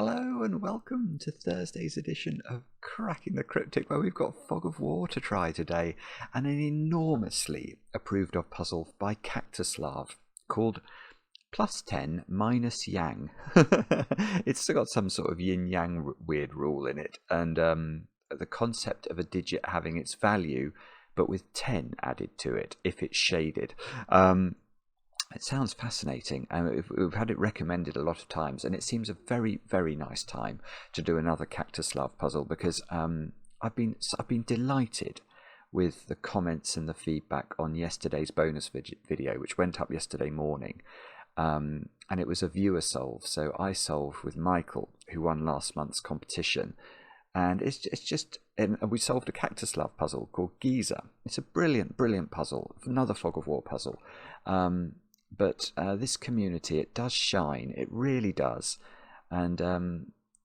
Hello and welcome to Thursday's edition of Cracking the Cryptic, where we've got Fog of War to try today and an enormously approved of puzzle by Kaktuslav called +10 minus yang. It's still got some sort of yin-yang weird rule in it, and the concept of a digit having its value but with 10 added to it if it's shaded. It sounds fascinating, and we've had it recommended a lot of times, and it seems a very, very nice time to do another Kaktuslav puzzle because I've been delighted with the comments and the feedback on yesterday's bonus video, which went up yesterday morning, and it was a viewer solve. So I solved with Michael, who won last month's competition, and we solved a Kaktuslav puzzle called Giza. It's a brilliant, brilliant puzzle, another Fog of War puzzle. But this community, it does shine, it really does, and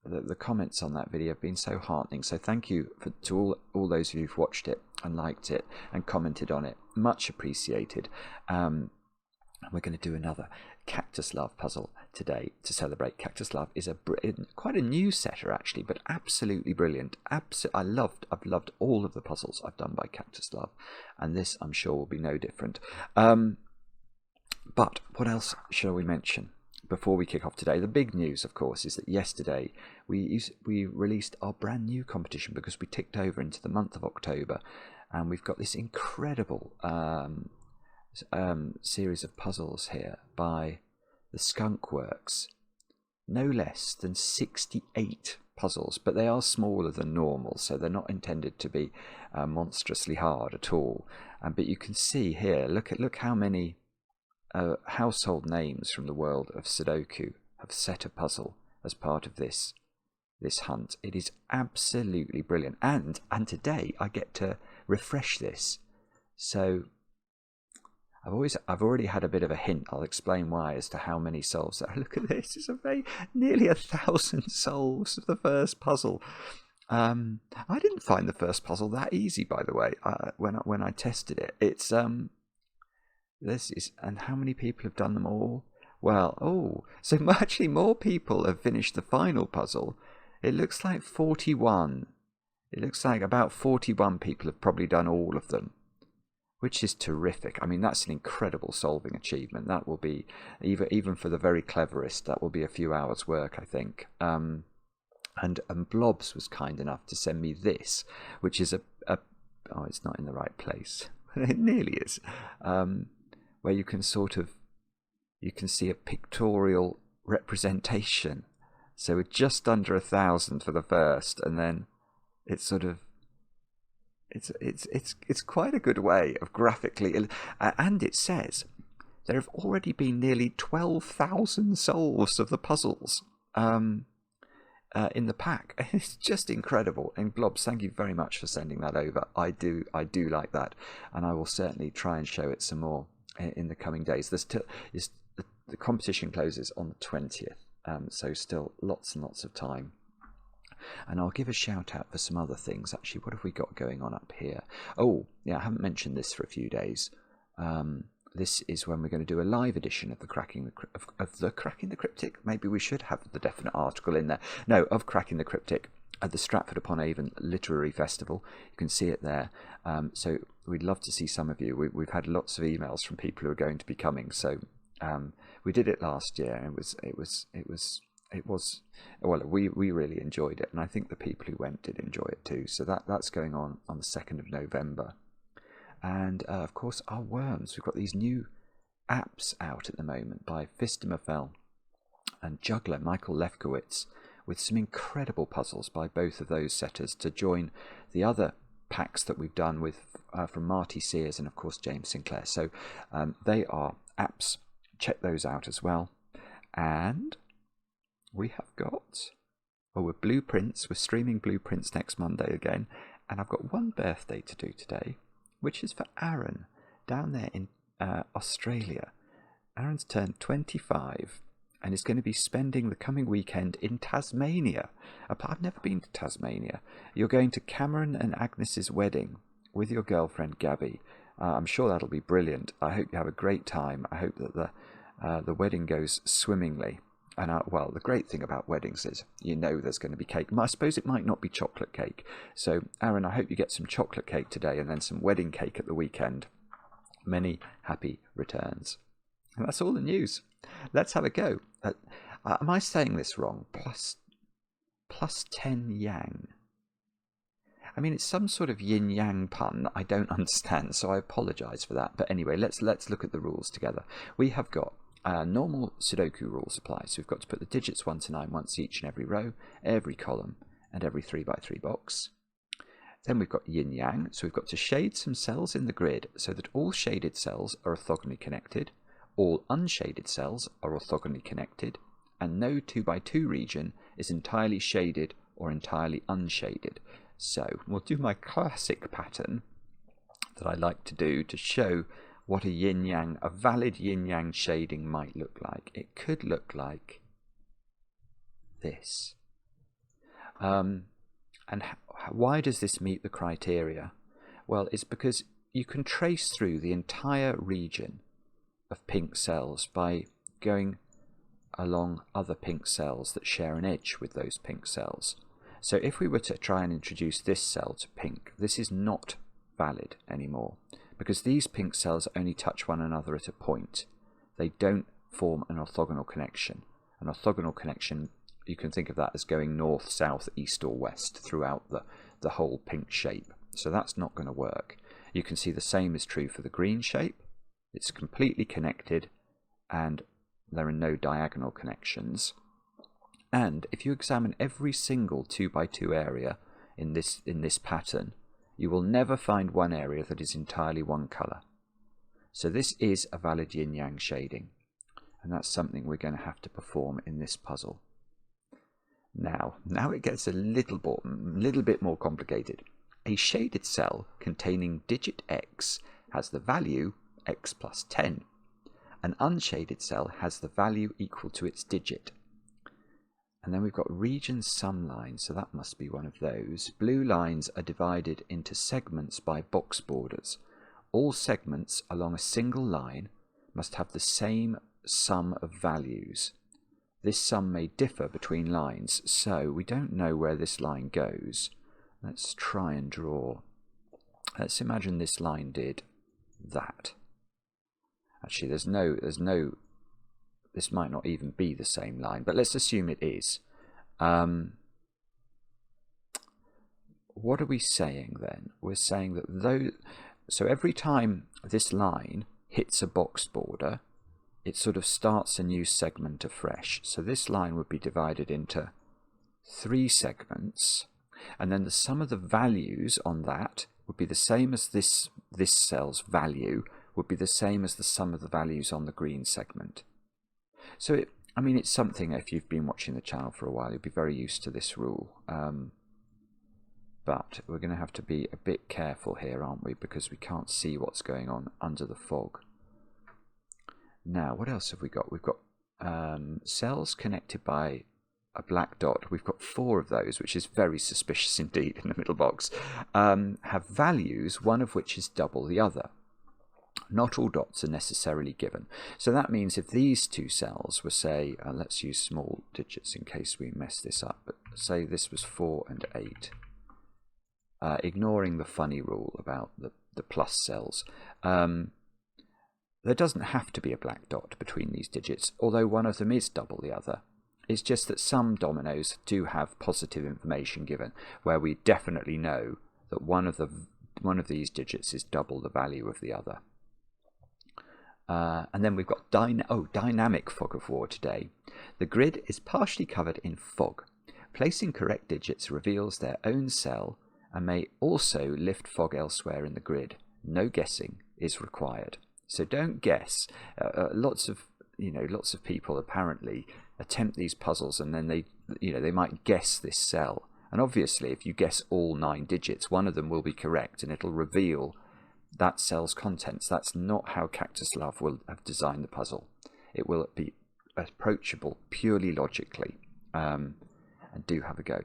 the comments on that video have been so heartening. So thank you to all those of you who've watched it and liked it and commented on it, much appreciated. We're going to do another Kaktuslav puzzle today to celebrate. Kaktuslav is quite a new setter actually, but absolutely brilliant. I've loved all of the puzzles I've done by Kaktuslav, and this I'm sure will be no different. But what else shall we mention before we kick off today? The big news, of course, is that yesterday we released our brand new competition because we ticked over into the month of October, and we've got this incredible series of puzzles here by the Skunkworks. No less than 68 puzzles, but they are smaller than normal, so they're not intended to be monstrously hard at all. But you can see here, look how many household names from the world of Sudoku have set a puzzle as part of this hunt. It is absolutely brilliant, and today I get to refresh this. So I've already had a bit of a hint. I'll explain why as to how many solves there are. Look at this! It's nearly 1,000 solves of the first puzzle. I didn't find the first puzzle that easy, by the way. When I tested it, it's and how many people have done them all? Well, so actually more people have finished the final puzzle. It looks like 41. It looks like about 41 people have probably done all of them, which is terrific. I mean, that's an incredible solving achievement. That will be, even for the very cleverest, that will be a few hours' work, I think. And Blobs was kind enough to send me this, which is it's not in the right place. It nearly is. Where you can see a pictorial representation. So we're just under 1,000 for the first, and then it's it's quite a good way of graphically, and it says there have already been nearly 12,000 solves of the puzzles in the pack. It's just incredible. And Blobs, thank you very much for sending that over. I do like that, and I will certainly try and show it some more in the coming days. The competition closes on the 20th, so still lots and lots of time. And I'll give a shout out for some other things. Actually, what have we got going on up here? Oh, yeah, I haven't mentioned this for a few days. This is when we're going to do a live edition of the Cracking the Cryptic. Maybe we should have the definite article in there. No, of Cracking the Cryptic at the Stratford upon Avon Literary Festival. You can see it there. So we'd love to see some of you. We've had lots of emails from people who are going to be coming. So we did it last year, and we really enjoyed it, and I think the people who went did enjoy it too. So that's going on the 2nd of November. And of course our worms. We've got these new apps out at the moment by Fistemafel and Juggler Michael Lefkowitz, with some incredible puzzles by both of those setters to join the other packs that we've done with from Marty Sears and of course James Sinclair. So they are apps. Check those out as well. And we have got we're Blueprints. We're streaming Blueprints next Monday again, and I've got one birthday to do today, which is for Aaron down there in Australia. Aaron's turned 25 and is going to be spending the coming weekend in Tasmania. I've never been to Tasmania. You're going to Cameron and Agnes's wedding with your girlfriend Gabby. I'm sure that'll be brilliant. I hope you have a great time. I hope that the wedding goes swimmingly. And well, the great thing about weddings is you know there's going to be cake. I suppose it might not be chocolate cake. So, Aaron, I hope you get some chocolate cake today and then some wedding cake at the weekend. Many happy returns. And that's all the news. Let's have a go. Am I saying this wrong? Plus 10 yang. I mean, it's some sort of yin-yang pun I don't understand, so I apologise for that. But anyway, let's look at the rules together. We have got normal Sudoku rules apply. So we've got to put the digits 1 to 9 once each in every row, every column, and every 3x3 box. Then we've got yin-yang. So we've got to shade some cells in the grid so that all shaded cells are orthogonally connected, all unshaded cells are orthogonally connected, and no 2x2 region is entirely shaded or entirely unshaded. So we'll do my classic pattern that I like to do to show what a yin-yang, a valid yin-yang shading might look like. It could look like this. And why does this meet the criteria? Well, it's because you can trace through the entire region of pink cells by going along other pink cells that share an edge with those pink cells. So if we were to try and introduce this cell to pink, this is not valid anymore because these pink cells only touch one another at a point. They don't form an orthogonal connection. An orthogonal connection, you can think of that as going north, south, east or west throughout the whole pink shape. So that's not going to work. You can see the same is true for the green shape. It's completely connected and there are no diagonal connections. And if you examine every single 2x2 area in this pattern, you will never find one area that is entirely one colour. So this is a valid yin-yang shading, and that's something we're going to have to perform in this puzzle. Now it gets a little bit more complicated. A shaded cell containing digit x has the value x plus 10. An unshaded cell has the value equal to its digit. And then we've got region sum lines, so that must be one of those. Blue lines are divided into segments by box borders. All segments along a single line must have the same sum of values. This sum may differ between lines, so we don't know where this line goes. Let's try and draw. Let's imagine this line did that. Actually, there's no. This might not even be the same line, but let's assume it is. What are we saying then? We're saying that so every time this line hits a box border, it sort of starts a new segment afresh. So this line would be divided into 3 segments, and then the sum of the values on that would be the same as this cell's value would be the same as the sum of the values on the green segment. So it's something, if you've been watching the channel for a while, you'll be very used to this rule. But we're going to have to be a bit careful here, aren't we? Because we can't see what's going on under the fog. Now, what else have we got? We've got cells connected by a black dot. We've got 4 of those, which is very suspicious indeed in the middle box. Have values, one of which is double the other. Not all dots are necessarily given. So that means if these 2 cells were, say, let's use small digits in case we mess this up, but say this was 4 and 8, ignoring the funny rule about the plus cells, there doesn't have to be a black dot between these digits, although one of them is double the other. It's just that some dominoes do have positive information given, where we definitely know that one of these digits is double the value of the other. And then we've got dynamic fog of war today. The grid is partially covered in fog. Placing correct digits reveals their own cell and may also lift fog elsewhere in the grid. No guessing is required. So don't guess. Lots of people apparently attempt these puzzles and then they might guess this cell. And obviously, if you guess all 9 digits, one of them will be correct and it'll reveal that cell's contents. That's not how Kaktuslav will have designed the puzzle. It will be approachable purely logically. And do have a go.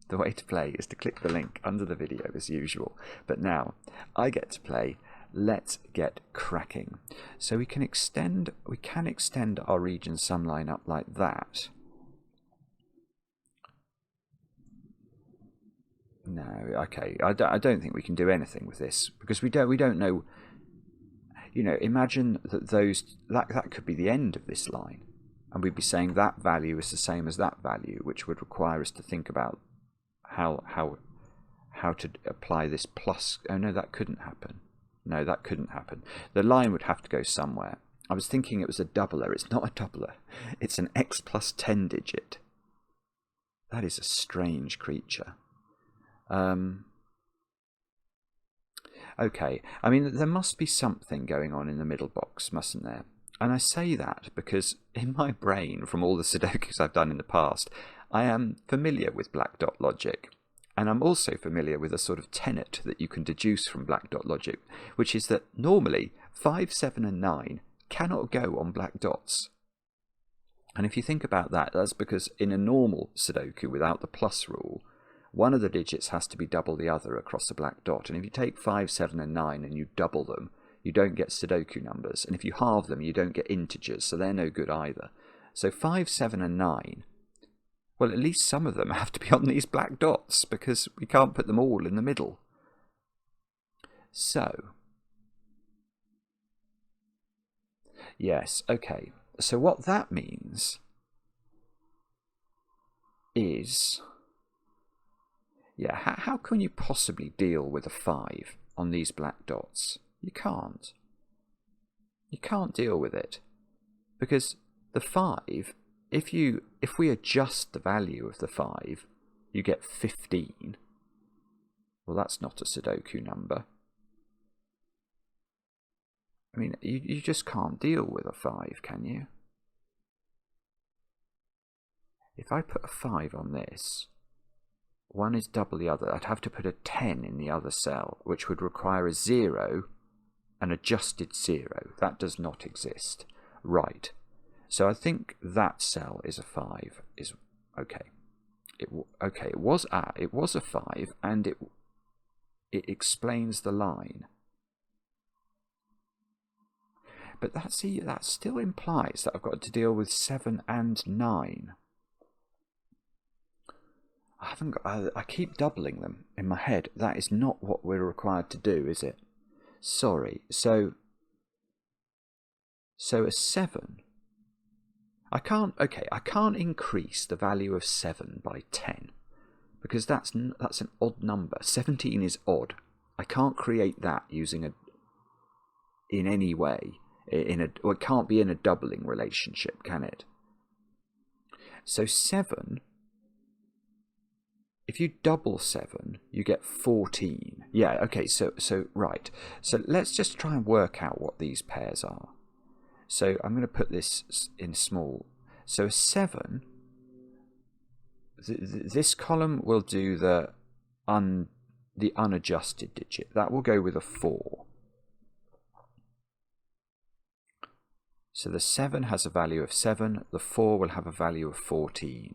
The way to play is to click the link under the video as usual. But now I get to play. Let's get cracking. So we can extend our region sum line up like that. okay. I don't think we can do anything with this because we don't know. You know, imagine that that could be the end of this line, and we'd be saying that value is the same as that value, which would require us to think about how to apply this plus. Oh no, that couldn't happen. No, that couldn't happen. The line would have to go somewhere. I was thinking it was a doubler. It's not a doubler. It's an x plus 10 digit. That is a strange creature. Okay, I mean, there must be something going on in the middle box, mustn't there? And I say that because in my brain, from all the Sudokus I've done in the past, I am familiar with black dot logic. And I'm also familiar with a sort of tenet that you can deduce from black dot logic, which is that normally 5, 7 and 9 cannot go on black dots. And if you think about that, that's because in a normal Sudoku without the plus rule, one of the digits has to be double the other across a black dot. And if you take 5, 7 and 9 and you double them, you don't get Sudoku numbers. And if you halve them, you don't get integers, so they're no good either. So 5, 7 and 9, well, at least some of them have to be on these black dots because we can't put them all in the middle. So, yes, okay. So what that means is, yeah, how can you possibly deal with a 5 on these black dots? You can't. You can't deal with it because the 5, if we adjust the value of the 5, you get 15. Well, that's not a Sudoku number. I mean, you just can't deal with a 5, can you? If I put a 5 on this, one is double the other. I'd have to put a 10 in the other cell, which would require a 0, an adjusted 0. That does not exist. Right. So I think that cell is a 5. Is okay. It was a 5, and it explains the line. But that still implies that I've got to deal with 7 and 9. I keep doubling them in my head. That is not what we're required to do, is it? Sorry. So a 7. I can't increase the value of 7 by 10 because that's an odd number. 17 is odd. I can't create that using in any way. It can't be in a doubling relationship, can it? So 7, if you double 7, you get 14. Yeah, okay, so right. So let's just try and work out what these pairs are. So I'm going to put this in small. So a 7, this column will do the unadjusted digit. That will go with a 4. So the 7 has a value of 7, the 4 will have a value of 14.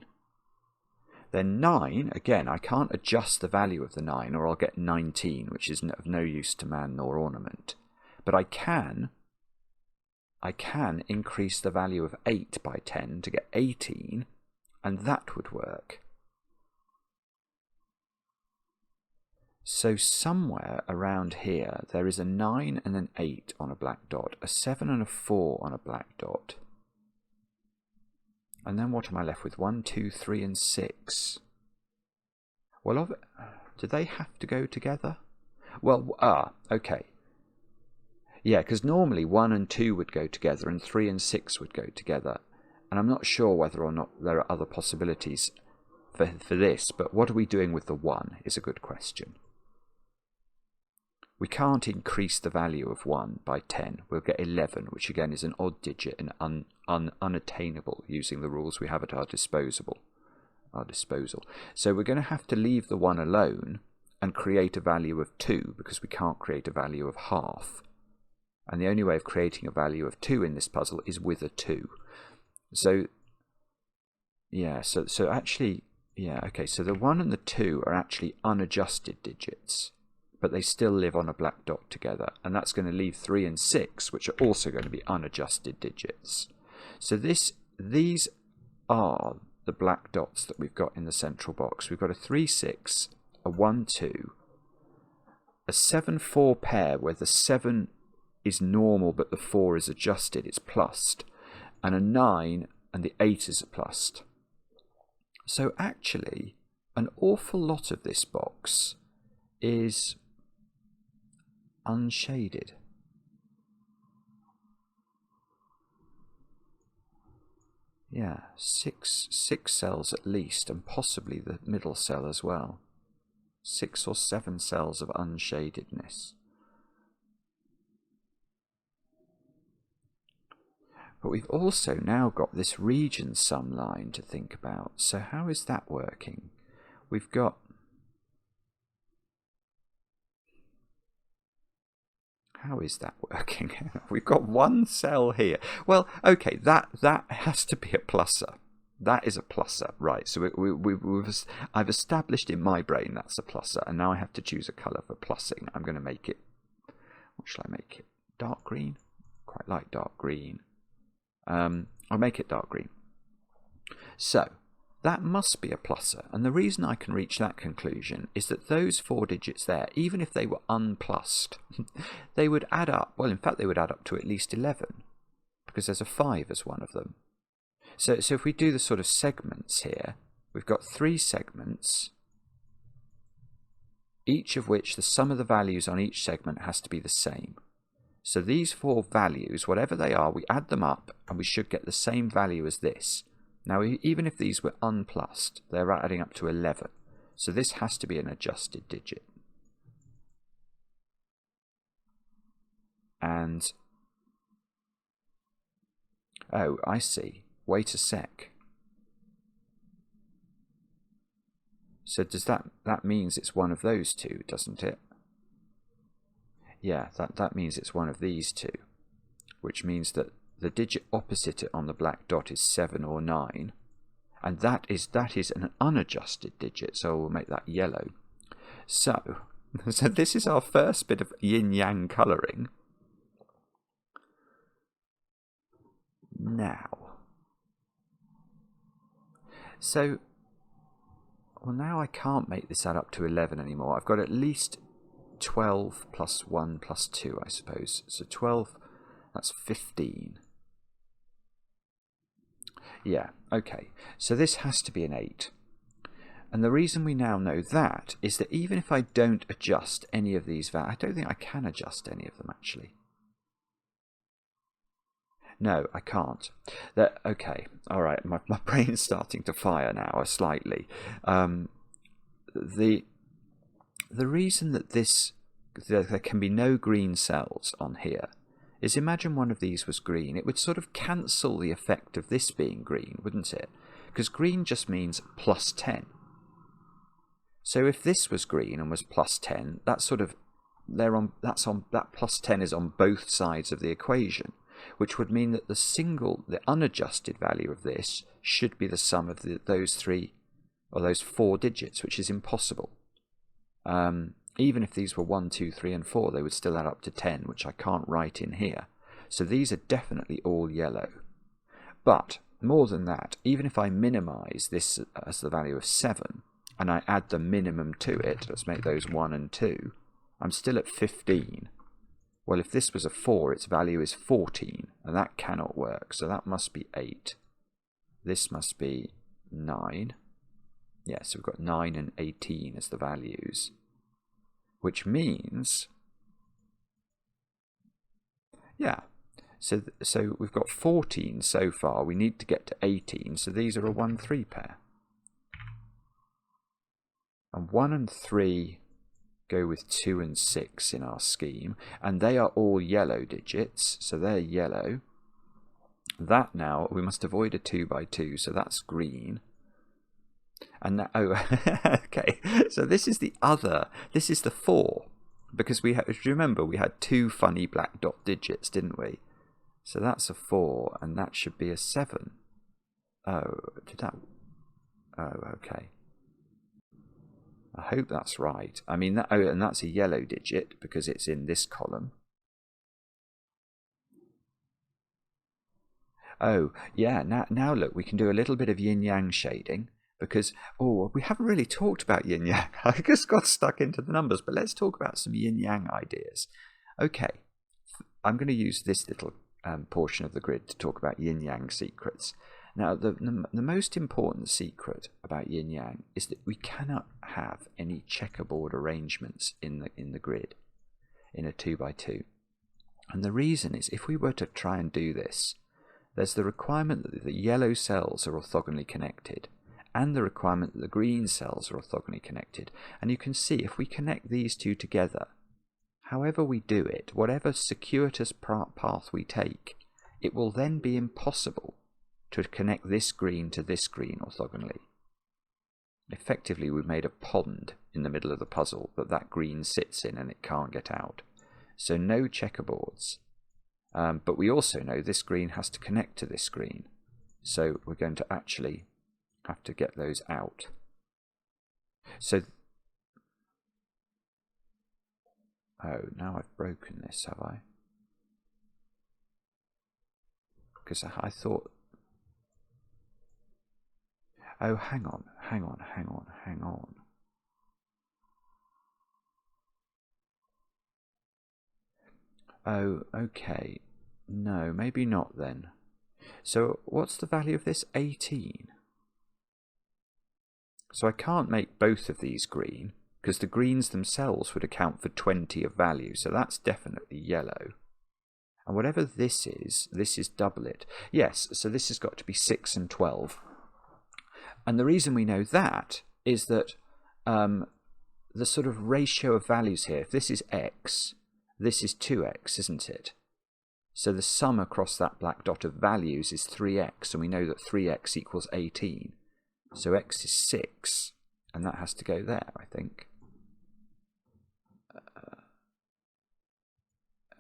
Then 9, again, I can't adjust the value of the 9 or I'll get 19, which is of no use to man nor ornament. But I can increase the value of 8 by 10 to get 18, and that would work. So somewhere around here, there is a 9 and an 8 on a black dot, a 7 and a 4 on a black dot. And then what am I left with? 1, 2, 3, and 6. Well, do they have to go together? Well, okay. Yeah, because normally 1 and 2 would go together and 3 and 6 would go together. And I'm not sure whether or not there are other possibilities for this, but what are we doing with the 1 is a good question. We can't increase the value of 1 by 10. We'll get 11, which again is an odd digit and unattainable using the rules we have at our disposal. So we're going to have to leave the 1 alone and create a value of 2 because we can't create a value of half. And the only way of creating a value of 2 in this puzzle is with a 2. So, yeah, so actually, yeah, okay, so the 1 and the 2 are actually unadjusted digits, but they still live on a black dot together. And that's going to leave 3 and 6, which are also going to be unadjusted digits. So these are the black dots that we've got in the central box. We've got a 3, 6, a 1, 2, a 7, 4 pair where the 7 is normal but the 4 is adjusted, it's plussed, and a 9 and the 8 is a plussed. So actually, an awful lot of this box is unshaded. Yeah, six cells at least, and possibly the middle cell as well. 6 or 7 cells of unshadedness. But we've also now got this region sum line to think about. So how is that working? We've got... How is that working? We've got 1 cell here. Well, okay, that has to be a plusser. That is a plusser, right? So I've established in my brain that's a plusser, and now I have to choose a colour for plussing. I'm going to make it... What shall I make it? Dark green? Quite like dark green. I'll make it dark green. So, that must be a plusser, and the reason I can reach that conclusion is that those 4 digits there, even if they were unplussed, they would add up, well in fact they would add up to at least 11, because there's a 5 as one of them. So if we do the sort of segments here, we've got 3 segments, each of which the sum of the values on each segment has to be the same. So these 4 values, whatever they are, we add them up and we should get the same value as this. Now, even if these were unplussed, they're adding up to 11. So this has to be an adjusted digit. And, oh, I see. Wait a sec. So does that means it's one of those two, doesn't it? Yeah, that means it's one of these two, which means that the digit opposite it on the black dot is 7 or 9, and that is an unadjusted digit, so we'll make that yellow. So this is our first bit of yin-yang colouring. Now, so, well now I can't make this add up to 11 anymore. I've got at least 12 plus 1 plus 2, I suppose. So 12, that's 15. Yeah, okay. So this has to be an 8. And the reason we now know that is that even if I don't adjust any of these values, I don't think I can adjust any of them actually. No, I can't. Okay, all right, my brain's starting to fire now slightly. The reason that there can be no green cells on here is, imagine one of these was green. It would sort of cancel the effect of this being green, wouldn't it? Because green just means plus 10. So if this was green and was plus 10, that's sort of that plus 10 is on both sides of the equation, which would mean that the unadjusted value of this should be the sum of those 3 or those 4 digits, which is impossible. Even if these were 1, 2, 3 and 4, they would still add up to 10, which I can't write in here. So these are definitely all yellow. But more than that, even if I minimize this as the value of 7 and I add the minimum to it, let's make those 1 and 2, I'm still at 15. Well, if this was a 4, its value is 14, and that cannot work, so that must be 8. This must be 9. Yeah, so we've got 9 and 18 as the values. Which means, yeah, so we've got 14 so far. We need to get to 18, so these are a 1, 3 pair. And 1 and 3 go with 2 and 6 in our scheme, and they are all yellow digits, so they're yellow. That now, we must avoid a 2 by 2, so that's green. And that, oh, okay, so this is the 4, because do you remember we had 2 funny black dot digits, didn't we? So that's a 4, and that should be a 7. Oh, okay. I hope that's right. I mean, and that's a yellow digit because it's in this column. Oh, yeah, now look, we can do a little bit of yin-yang shading, Because, oh, we haven't really talked about yin-yang. I just got stuck into the numbers, but let's talk about some yin-yang ideas. Okay, I'm going to use this little portion of the grid to talk about yin-yang secrets. Now, the most important secret about yin-yang is that we cannot have any checkerboard arrangements in the grid, in a 2x2. And the reason is, if we were to try and do this, there's the requirement that the yellow cells are orthogonally connected, and the requirement that the green cells are orthogonally connected. And you can see, if we connect these two together, however we do it, whatever circuitous path we take, it will then be impossible to connect this green to this green orthogonally. Effectively, we've made a pond in the middle of the puzzle that green sits in and it can't get out. So no checkerboards. But we also know this green has to connect to this green. So we're going to actually have to get those out. So, oh, now I've broken this, have I? Because I thought, oh, hang on. Oh, okay. No, maybe not then. So what's the value of this? 18. So I can't make both of these green, because the greens themselves would account for 20 of value, so that's definitely yellow. And whatever this is double it. Yes, so this has got to be 6 and 12. And the reason we know that is that the sort of ratio of values here, if this is x, this is 2x, isn't it? So the sum across that black dot of values is 3x, and we know that 3x equals 18. So x is 6, and that has to go there, I think.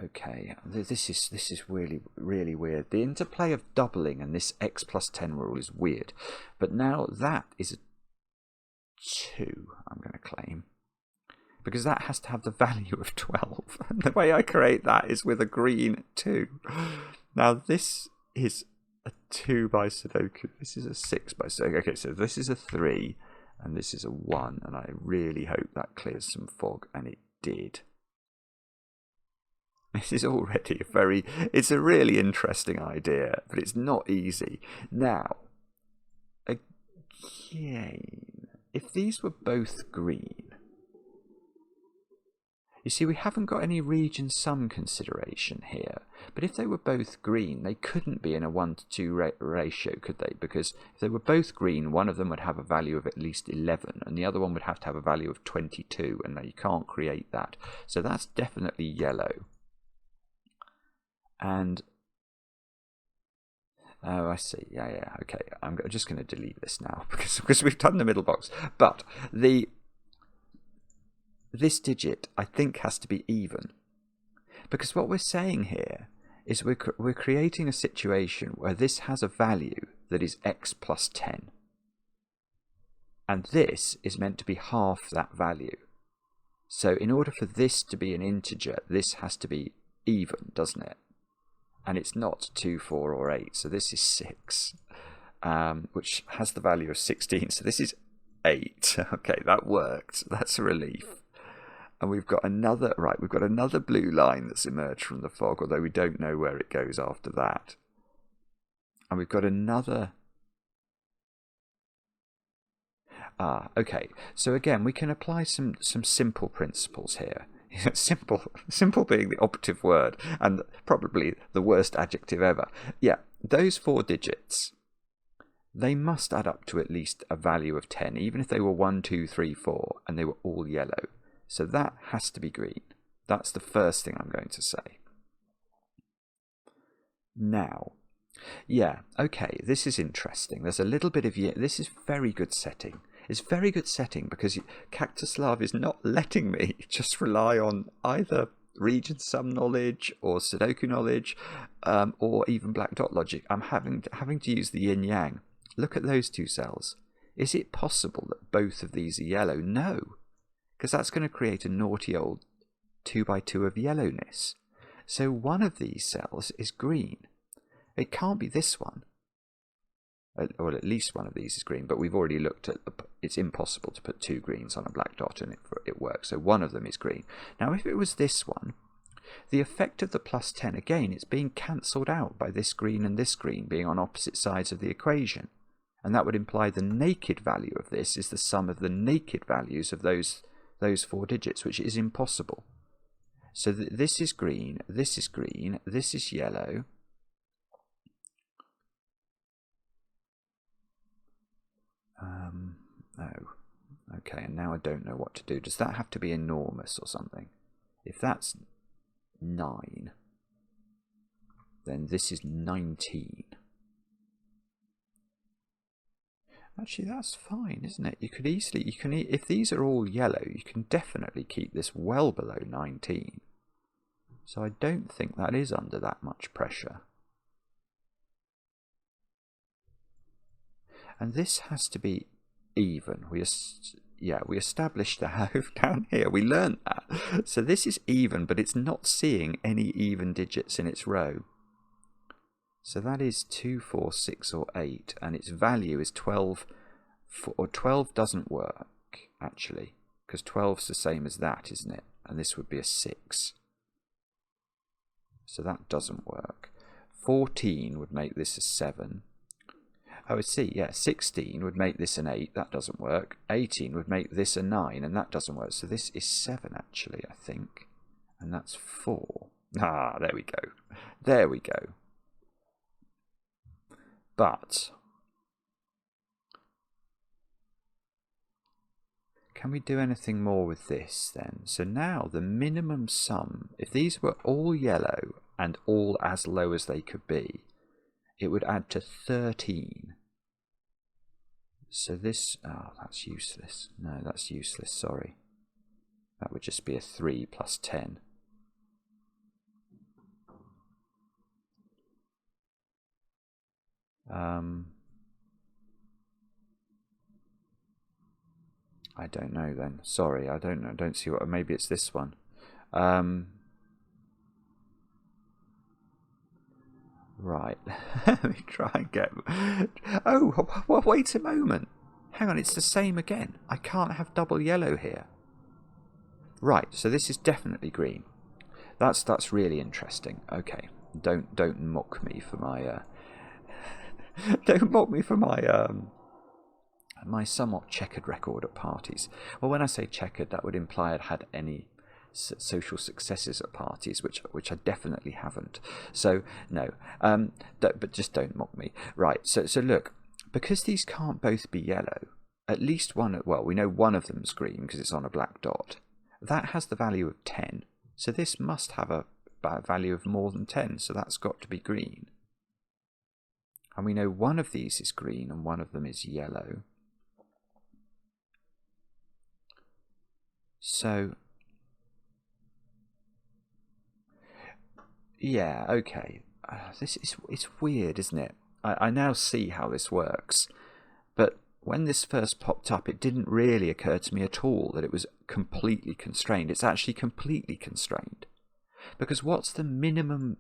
Okay, this is really, really weird. The interplay of doubling and this x plus 10 rule is weird. But now that is a 2, I'm going to claim. Because that has to have the value of 12. And the way I create that is with a green 2. Now this is a 2 by Sudoku. This is a 6 by Sudoku. Okay, so this is a 3 and this is a 1. And I really hope that clears some fog, and it did. This is already it's a really interesting idea, but it's not easy. Now, again, if these were both green, you see, we haven't got any region sum consideration here. But if they were both green, they couldn't be in a 1 to 2 ratio, could they? Because if they were both green, one of them would have a value of at least 11, and the other one would have to have a value of 22, and you can't create that. So that's definitely yellow. And, oh, I see. Yeah, okay. I'm just going to delete this now because we've done the middle box. But this digit, I think, has to be even. Because what we're saying here is we're creating a situation where this has a value that is x plus 10. And this is meant to be half that value. So in order for this to be an integer, this has to be even, doesn't it? And it's not 2, 4, or 8. So this is 6, which has the value of 16. So this is 8. Okay, that worked. That's a relief. And we've got another, we've got another blue line that's emerged from the fog, although we don't know where it goes after that. And we've got another. Okay. So again, we can apply some simple principles here. Simple being the operative word, and probably the worst adjective ever. Yeah, those 4 digits, they must add up to at least a value of 10, even if they were 1, 2, 3, 4, and they were all yellow. So that has to be green. That's the first thing I'm going to say. Now, yeah, okay, this is interesting. There's a little bit of this is very good setting. It's very good setting because Kaktuslav is not letting me just rely on either region sum knowledge or Sudoku knowledge or even black dot logic. I'm having to use the yin-yang. Look at those 2 cells. Is it possible that both of these are yellow? No, because that's going to create a naughty old 2 by 2 of yellowness. So one of these cells is green. It can't be this one. Or at least one of these is green, but we've already looked at, it's impossible to put 2 greens on a black dot and it works, so one of them is green. Now if it was this one, the effect of the plus 10, again, it's being cancelled out by this green and this green being on opposite sides of the equation, and that would imply the naked value of this is the sum of the naked values of those 4 digits, which is impossible. So this is green, this is green, this is yellow. Oh, okay, and now I don't know what to do. Does that have to be enormous or something? If that's 9, then this is 19. Actually, that's fine, isn't it? You could easily, if these are all yellow, you can definitely keep this well below 19. So I don't think that is under that much pressure. And this has to be even. We established that down here. We learned that. So this is even, but it's not seeing any even digits in its row. So that is 2, 4, 6, or 8, and its value is 12. Or 12 doesn't work, actually, because 12's the same as that, isn't it? And this would be a 6. So that doesn't work. 14 would make this a 7. Oh, I see, yeah, 16 would make this an 8, that doesn't work. 18 would make this a 9, and that doesn't work. So this is 7, actually, I think. And that's 4. Ah, there we go. There we go. But can we do anything more with this then? So now the minimum sum, if these were all yellow and all as low as they could be, it would add to 13. So this, oh, that's useless. No, that's useless, sorry. That would just be a 3 plus 10. I don't know then. Sorry, I don't know. I don't see what. Maybe it's this one. Right. Let me try and get. Oh, wait a moment. Hang on, it's the same again. I can't have double yellow here. Right. So this is definitely green. That's really interesting. Okay. Don't mock me for my. Don't mock me for my my somewhat checkered record at parties. Well, when I say checkered, that would imply I'd had any social successes at parties, which I definitely haven't. So no, but just don't mock me. Right. So look, because these can't both be yellow, at least one. Well, we know one of them's green because it's on a black dot. That has the value of 10. So this must have a value of more than 10. So that's got to be green. And we know one of these is green and one of them is yellow. So, yeah, okay. It's weird, isn't it? I now see how this works. But when this first popped up, it didn't really occur to me at all that it was completely constrained. It's actually completely constrained. Because what's the minimum...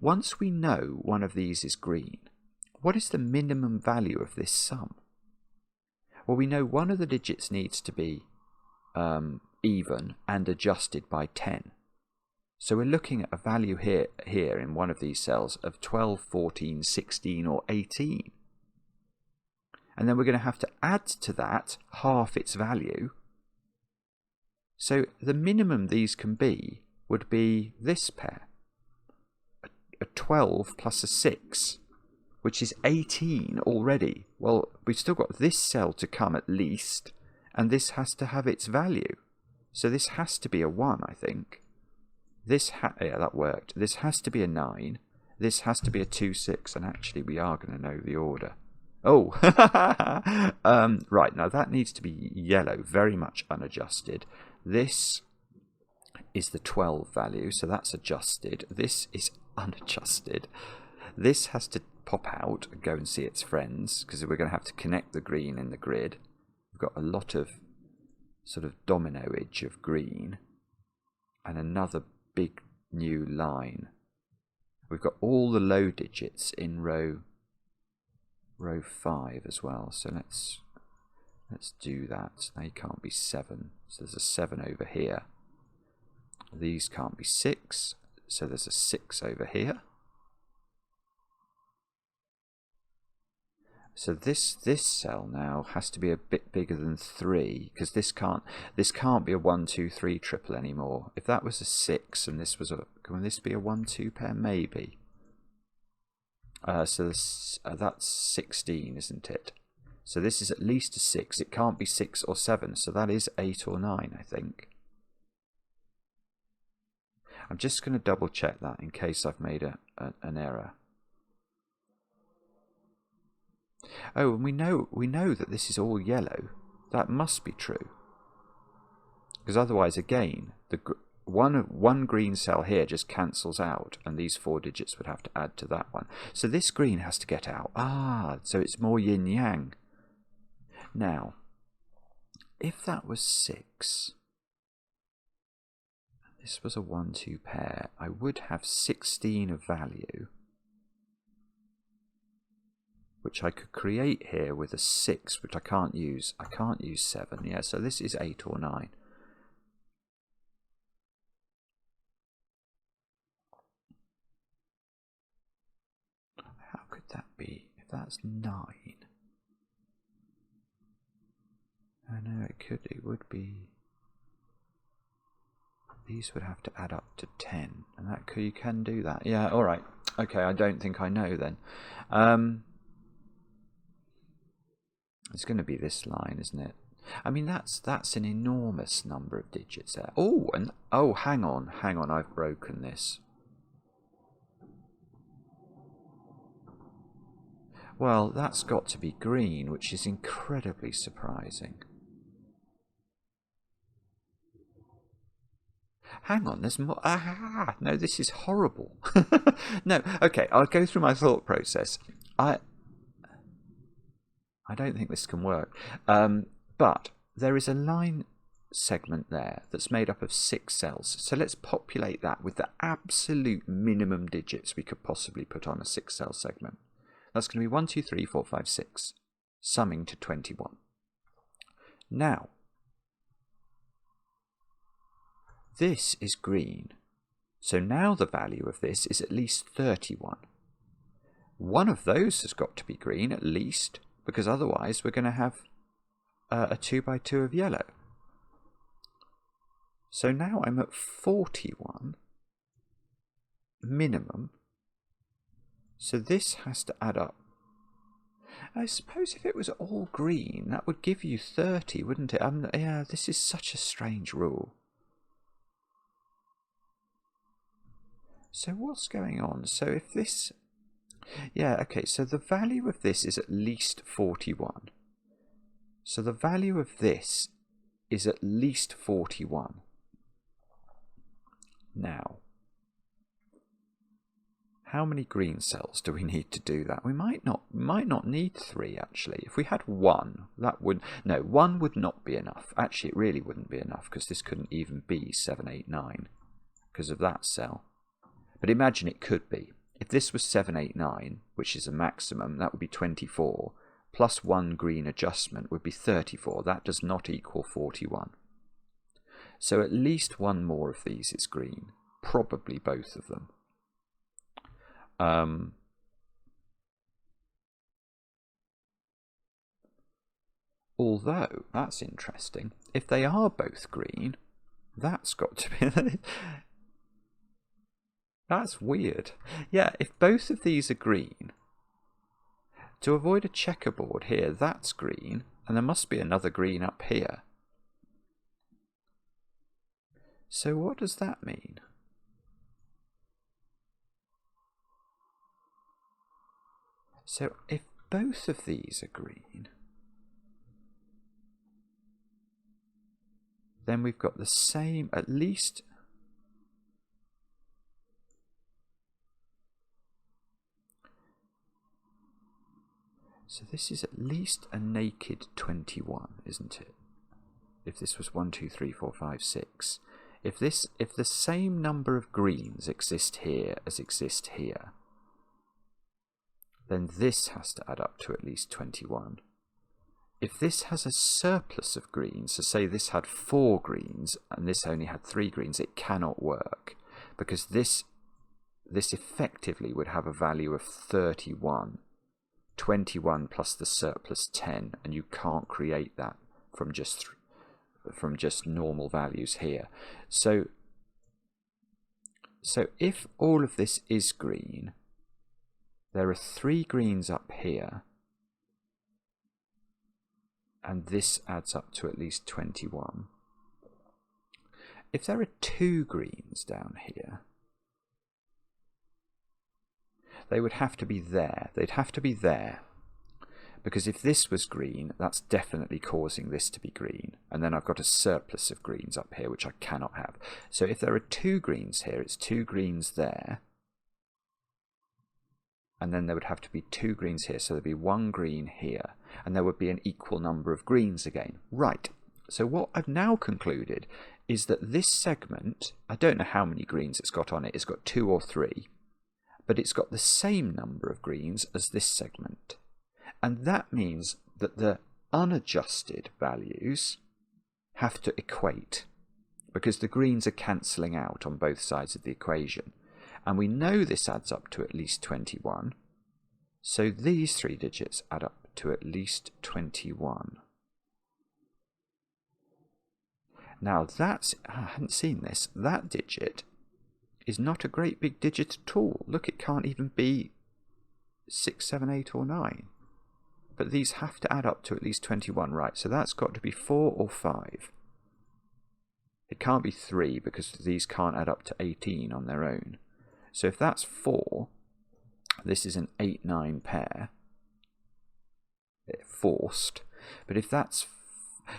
Once we know one of these is green, what is the minimum value of this sum? Well, we know one of the digits needs to be even and adjusted by 10. So we're looking at a value here in one of these cells of 12, 14, 16 or 18. And then we're going to have to add to that half its value. So the minimum these can be would be this pair. A 12 plus a 6, which is 18 already. Well, we've still got this cell to come at least, and this has to have its value. So this has to be a 1, I think. Yeah, that worked. This has to be a 9. This has to be a 2, 6, and actually we are going to know the order. Oh, right, now that needs to be yellow, very much unadjusted. This is the 12 value, so that's adjusted. This is unadjusted. This has to pop out and go and see its friends, because we're going to have to connect the green in the grid. We've got a lot of sort of dominoage of green, and another big new line. We've got all the low digits in row row 5 as well. So let's do that. They can't be 7, so there's a 7 over here. These can't be 6, so there's a 6 over here. So this cell now has to be a bit bigger than 3, because this can't be a 1, 2, 3 triple anymore. If that was a 6 and this was a, can this be a 1, 2 pair? Maybe. So this, that's 16, isn't it? So this is at least a 6. It can't be 6 or 7, so that is 8 or 9, I think. I'm just going to double check that in case I've made an error. Oh, and we know that this is all yellow. That must be true. Because otherwise, again, the one green cell here just cancels out, and these 4 digits would have to add to that one. So this green has to get out. Ah, so it's more yin-yang. Now, if that was 6, this was a 1, 2 pair, I would have 16 of value, which I could create here with a 6, which I can't use. I can't use 7, yeah, so this is 8 or 9. How could that be? If that's 9. I know it would be. These would have to add up to 10, and that you can do that. Yeah, all right. Okay, I don't think I know then. It's going to be this line, isn't it? I mean, that's an enormous number of digits there. Oh, and oh, hang on, I've broken this. Well, that's got to be green, which is incredibly surprising. Hang on, there's more. Ah, no, this is horrible. No, okay, I'll go through my thought process. I don't think this can work. But there is a line segment there that's made up of 6 cells. So let's populate that with the absolute minimum digits we could possibly put on a 6-cell segment. That's going to be 1, 2, 3, 4, 5, 6, summing to 21. Now, this is green. So now the value of this is at least 31. One of those has got to be green at least, because otherwise we're going to have a 2 by 2 of yellow. So now I'm at 41 minimum. So this has to add up. I suppose if it was all green, that would give you 30, wouldn't it? Yeah, this is such a strange rule. So what's going on? So if this... Yeah, okay, so the value of this is at least 41. So the value of this is at least 41. Now, how many green cells do we need to do that? We might not need 3, actually. If we had 1, that would... No, 1 would not be enough. Actually, it really wouldn't be enough, because this couldn't even be 7, 8, 9 because of that cell. But imagine it could be. If this was 7, 8, 9, which is a maximum, that would be 24, plus 1 green adjustment would be 34. That does not equal 41. So at least 1 more of these is green, probably both of them. Although, that's interesting, if they are both green, that's got to be... That's weird. Yeah, if both of these are green, to avoid a checkerboard here, that's green, and there must be another green up here. So what does that mean? So if both of these are green, then we've got the same, at least... So this is at least a naked 21, isn't it? If this was 1, 2, 3, 4, 5, 6. If the same number of greens exist here as exist here, then this has to add up to at least 21. If this has a surplus of greens, so say this had 4 greens and this only had 3 greens, it cannot work, because this effectively would have a value of 31. 21 plus the surplus 10, and you can't create that from just normal values here. So if all of this is green, there are 3 greens up here, and this adds up to at least 21. If there are 2 greens down here, they would have to be there. They'd have to be there, because if this was green, that's definitely causing this to be green. And then I've got a surplus of greens up here, which I cannot have. So if there are 2 greens here, it's 2 greens there. And then there would have to be 2 greens here. So there'd be 1 green here. And there would be an equal number of greens again. Right. So what I've now concluded is that this segment, I don't know how many greens it's got on it. It's got 2 or 3. But it's got the same number of greens as this segment. And that means that the unadjusted values have to equate, because the greens are cancelling out on both sides of the equation. And we know this adds up to at least 21. So these 3 digits add up to at least 21. Now that's, I hadn't seen this, that digit is not a great big digit at all. Look, it can't even be 6, 7, 8 or 9. But these have to add up to at least 21, right? So that's got to be 4 or 5. It can't be 3, because these can't add up to 18 on their own. So if that's 4, this is an 8-9 pair. Forced. But if that's...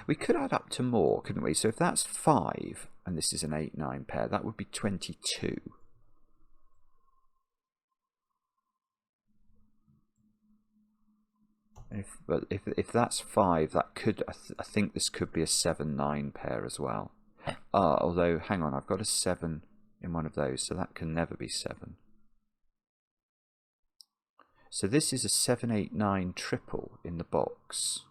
we could add up to more, couldn't we? So if that's 5, and this is an 8-9 pair, that would be 22. If that's 5, that could, I think this could be a 7-9 pair as well. Although, hang on, I've got a 7 in one of those, so that can never be 7. So this is a 7-8-9 triple in the box.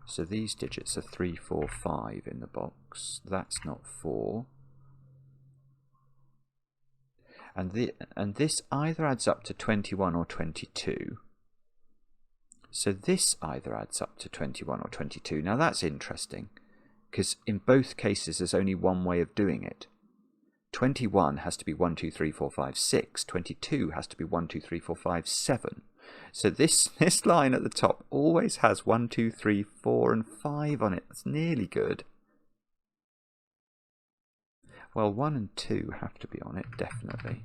So these digits are 3, 4, 5 in the box. That's not 4. And this either adds up to 21 or 22. So this either adds up to 21 or 22. Now that's interesting, because in both cases there's only one way of doing it. 21 has to be 1, 2, 3, 4, 5, 6. 22 has to be 1, 2, 3, 4, 5, 7. So this line at the top always has 1, 2, 3, 4 and 5 on it. That's nearly good. Well, 1 and 2 have to be on it, definitely.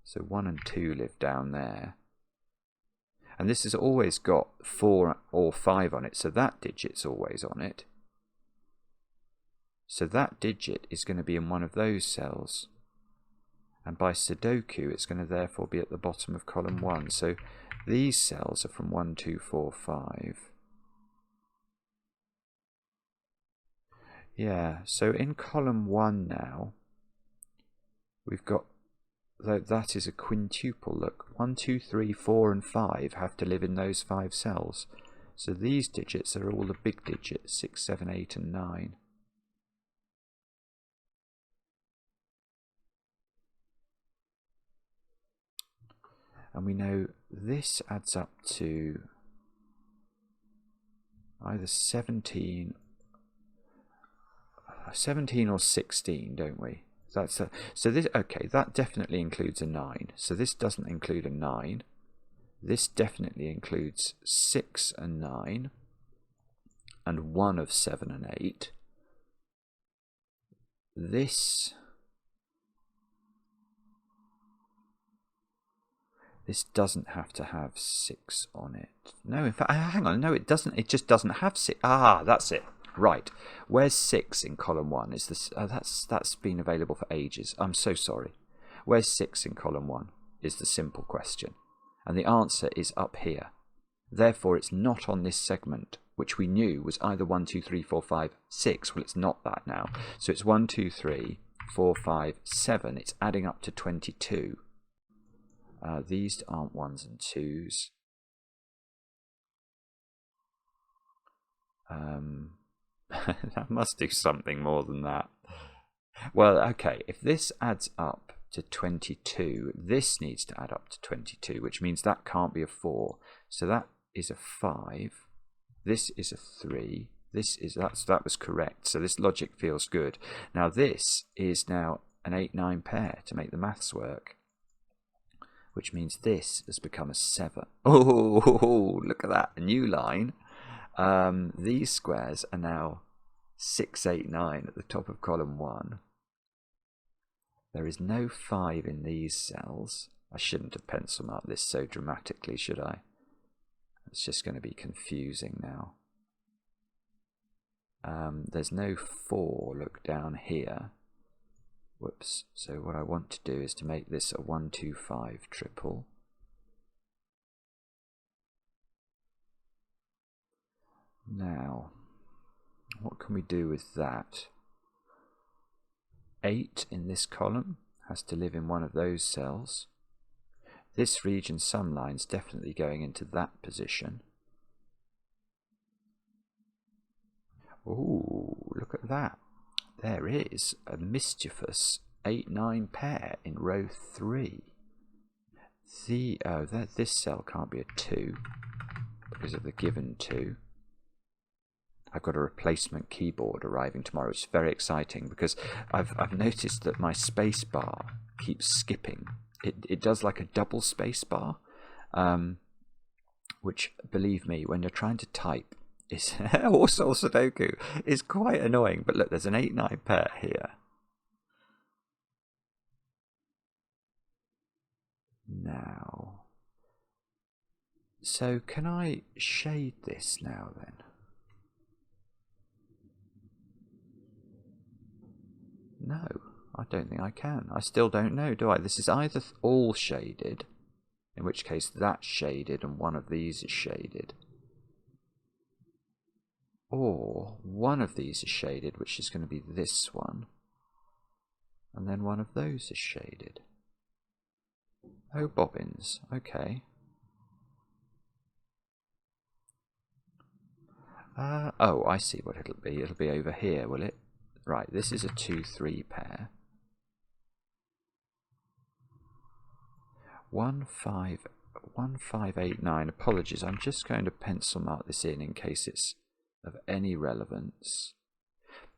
So 1 and 2 live down there. And this has always got 4 or 5 on it, so that digit's always on it. So that digit is going to be in one of those cells. And by Sudoku, it's going to therefore be at the bottom of column 1. So these cells are from 1, 2, 4, 5. Yeah, so in column 1 now, we've got, that is a quintuple. Look, 1, 2, 3, 4 and 5 have to live in those 5 cells. So these digits are all the big digits, 6, 7, 8 and 9. And we know this adds up to either 17 or 16, don't we? So this, okay, that definitely includes a 9. So this doesn't include a 9. This definitely includes 6 and 9, and 1 of 7 and 8. This doesn't have to have 6 on it. No, in fact, hang on. No, it doesn't. It just doesn't have 6. Ah, that's it. Right. Where's 6 in column 1? Is this? That's been available for ages. I'm so sorry. Where's 6 in column 1? Is the simple question, and the answer is up here. Therefore, it's not on this segment, which we knew was either 1, 2, 3, 4, 5, 6. Well, it's not that now. So it's 1, 2, 3, 4, 5, 7. It's adding up to 22. These aren't 1s and 2s. That must do something more than that. Well, okay, if this adds up to 22, this needs to add up to 22, which means that can't be a 4. So that is a 5. This is a 3. That was correct. So this logic feels good. Now this is now an 8-9 pair to make the maths work, which means this has become a 7. Oh, look at that, a new line. These squares are now 6, 8, 9 at the top of column 1. There is no 5 in these cells. I shouldn't have pencil marked this so dramatically, should I? It's just going to be confusing now. There's no 4, look down here. Whoops. So what I want to do is to make this a 1, 2, 5 triple. Now, what can we do with that? 8 in this column has to live in one of those cells. This region sum line's definitely going into that position. Ooh, look at that. There is a mischievous 8-9 pair in row 3. This cell can't be a 2 because of the given 2. I've got a replacement keyboard arriving tomorrow. It's very exciting because I've noticed that my space bar keeps skipping. It does like a double space bar, which, believe me, when you're trying to type, is also Sudoku is quite annoying. But look, there's an 8-9 pair here. Now, so can I shade this now then? No, I don't think I can. I still don't know, do I? This is either all shaded, in which case that's shaded and one of these is shaded, or one of these is shaded, which is going to be this one, and then one of those is shaded. Oh, bobbins. Okay. Oh, I see what it'll be. It'll be over here, will it? Right, this is a 2-3 pair. 1, 5, 1, 5, 8, 9. Apologies, I'm just going to pencil mark this in case it's of any relevance.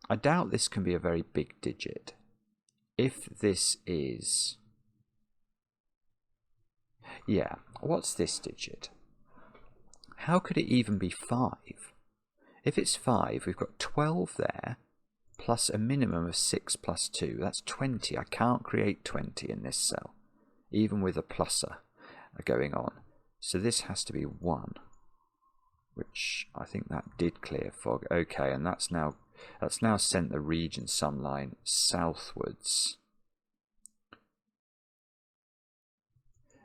I doubt this can be a very big digit. If this is... Yeah, what's this digit? How could it even be 5? If it's 5, we've got 12 there, plus a minimum of 6 plus 2. That's 20. I can't create 20 in this cell, even with a pluser going on. So this has to be 1, which I think that did clear fog. Okay, and that's now sent the region sum line southwards.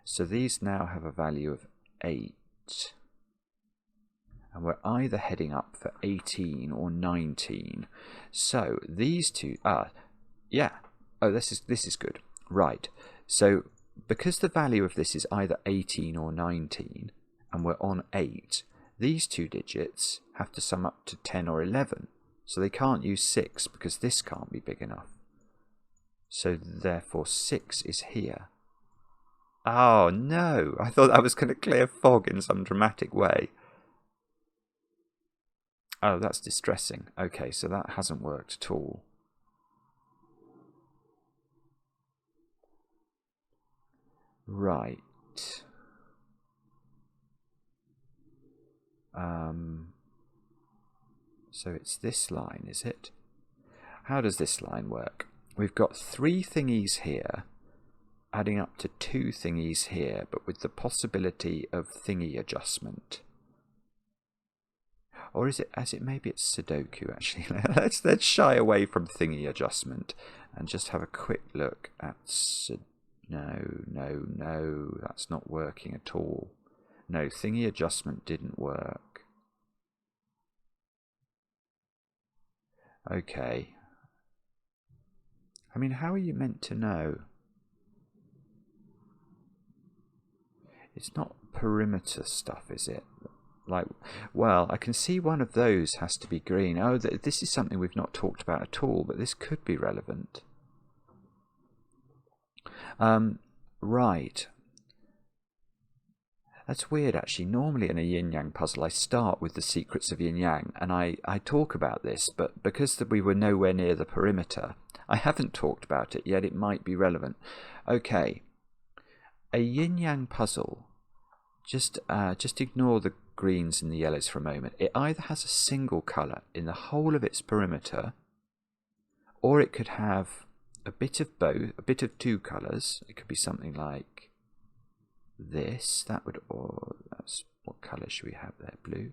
So these now have a value of 8. And we're either heading up for 18 or 19. So these two yeah. Oh, this is good. Right. So because the value of this is either 18 or 19, and we're on 8, these two digits have to sum up to 10 or 11. So they can't use 6 because this can't be big enough. So therefore 6 is here. Oh no, I thought that was going to clear fog in some dramatic way. Oh, that's distressing. Okay, so that hasn't worked at all. Right. So it's this line, is it? How does this line work? We've got 3 thingies here, adding up to 2 thingies here, but with the possibility of thingy adjustment. Or is it, maybe it's Sudoku actually. let's shy away from thingy adjustment and just have a quick look at no, that's not working at all. No, thingy adjustment didn't work. Okay. I mean, how are you meant to know? It's not perimeter stuff, is it? Like, well, I can see one of those has to be green. Oh, this is something we've not talked about at all, but this could be relevant. Right. That's weird, actually. Normally in a yin-yang puzzle, I start with the secrets of yin-yang, and I talk about this, but because we were nowhere near the perimeter, I haven't talked about it, yet it might be relevant. Okay. A yin-yang puzzle, just ignore the greens and the yellows for a moment. It either has a single colour in the whole of its perimeter, or it could have a bit of both, a bit of two colours. It could be something like this. That would, or that's, what colour should we have there? Blue.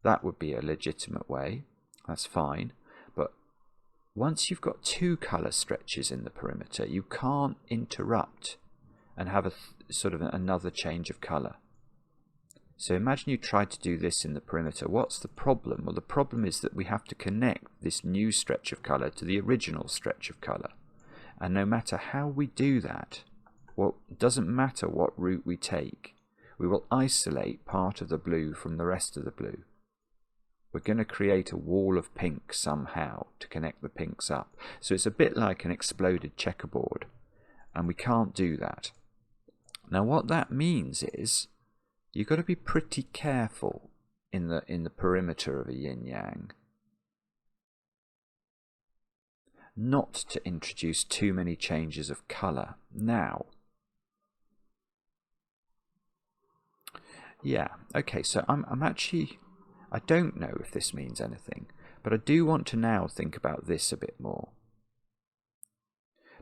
That would be a legitimate way. That's fine. But once you've got two colour stretches in the perimeter, you can't interrupt and have a sort of another change of colour. So imagine you tried to do this in the perimeter. What's the problem? Well, the problem is that we have to connect this new stretch of colour to the original stretch of colour. And no matter how we do that, well, it doesn't matter what route we take, we will isolate part of the blue from the rest of the blue. We're going to create a wall of pink somehow to connect the pinks up. So it's a bit like an exploded checkerboard, and we can't do that. Now what that means is you've got to be pretty careful in the perimeter of a yin-yang not to introduce too many changes of colour. Now, yeah, okay, so I'm actually, I don't know if this means anything, but I do want to now think about this a bit more.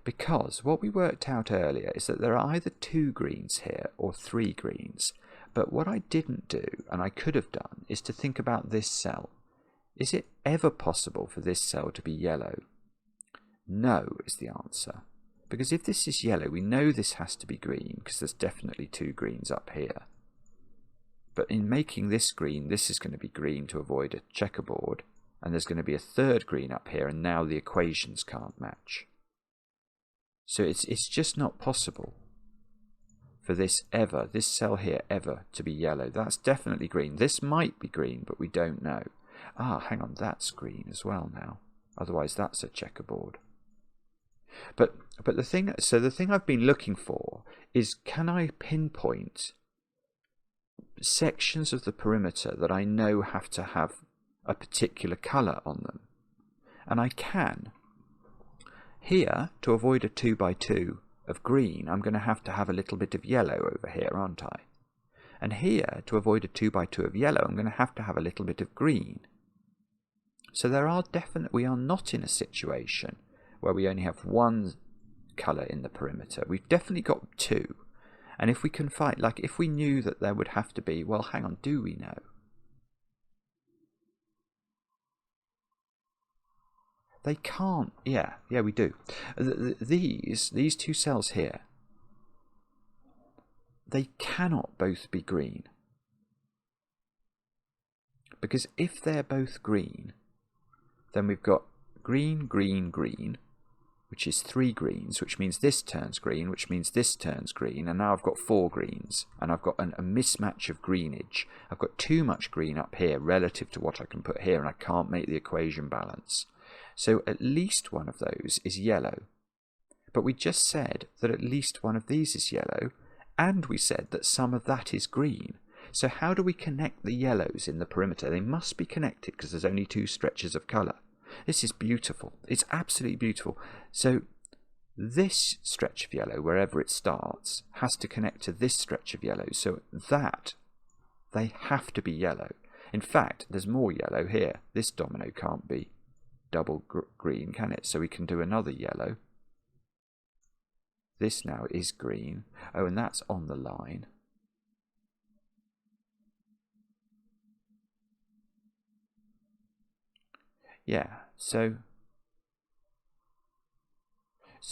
Because what we worked out earlier is that there are either 2 greens here or 3 greens. But what I didn't do, and I could have done, is to think about this cell. Is it ever possible for this cell to be yellow? No is the answer. Because if this is yellow, we know this has to be green, because there's definitely 2 greens up here. But in making this green, this is going to be green to avoid a checkerboard, and there's going to be a 3rd green up here, and now the equations can't match. So it's just not possible for this cell here ever to be yellow. That's definitely green. This might be green, but we don't know. Ah, hang on, that's green as well now. Otherwise that's a checkerboard. But the thing I've been looking for is, can I pinpoint sections of the perimeter that I know have to have a particular colour on them? And I can. Here, to avoid a 2x2 of green, I'm going to have a little bit of yellow over here, aren't I? And here, to avoid a 2x2 of yellow, I'm going to have a little bit of green. So we are not in a situation where we only have 1 colour in the perimeter. We've definitely got 2. And if we can find, like if we knew that there would have to be, well, hang on, do we know? They can't, yeah, we do. These 2 cells here, they cannot both be green. Because if they're both green, then we've got green, green, green, which is 3 greens, which means this turns green, which means this turns green, and now I've got 4 greens, and I've got a mismatch of greenage. I've got too much green up here relative to what I can put here, and I can't make the equation balance. So at least one of those is yellow. But we just said that at least one of these is yellow, and we said that some of that is green. So how do we connect the yellows in the perimeter? They must be connected because there's only 2 stretches of colour. This is beautiful. It's absolutely beautiful. So this stretch of yellow, wherever it starts, has to connect to this stretch of yellow. So that, they have to be yellow. In fact, there's more yellow here. This domino can't be double green, can it? So we can do another yellow. This now is green. Oh, and that's on the line. Yeah, so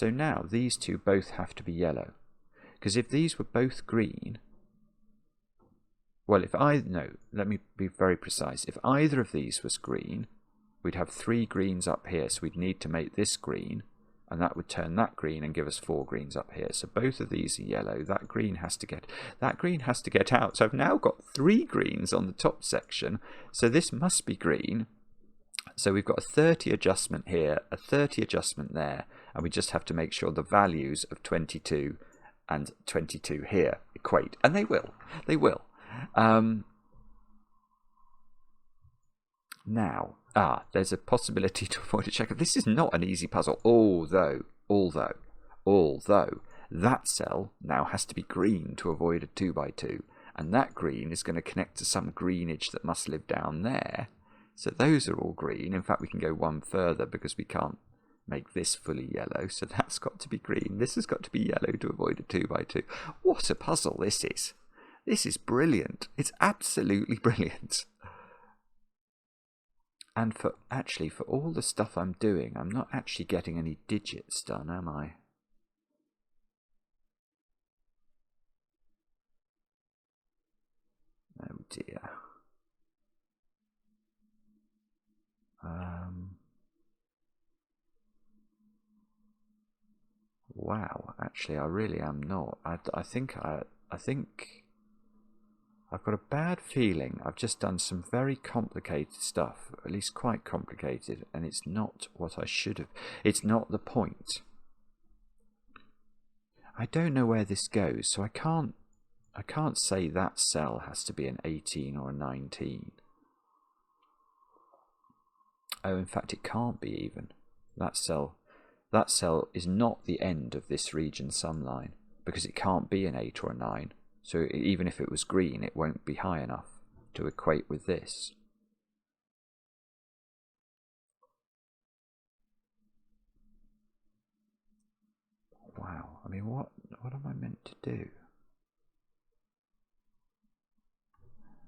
now these 2 both have to be yellow. Because if these were both green, well, let me be very precise. If either of these was green, we'd have 3 greens up here, so we'd need to make this green, and that would turn that green and give us 4 greens up here. So both of these are yellow. That green has to get out. So I've now got 3 greens on the top section. So this must be green. So we've got a 30 adjustment here, a 30 adjustment there, and we just have to make sure the values of 22 and 22 here equate, and they will. They will. Now, there's a possibility to avoid a checker. This is not an easy puzzle, although that cell now has to be green to avoid a 2 by 2, and that green is going to connect to some greenage that must live down there. So those are all green. In fact, we can go one further because we can't make this fully yellow. So that's got to be green. This has got to be yellow to avoid a 2 by 2. What a puzzle this is. This is brilliant. It's absolutely brilliant. And for all the stuff I'm doing, I'm not actually getting any digits done, am I? Oh dear. Wow, actually I really am not. I think I've got a bad feeling I've just done some very complicated stuff, at least quite complicated, and it's not what I should have. It's not the point. I don't know where this goes, so I can't say that cell has to be an 18 or a 19. Oh, in fact, it can't be even. That cell is not the end of this region sum line, because it can't be an 8 or a 9. So even if it was green, it won't be high enough to equate with this. Wow, I mean, what am I meant to do?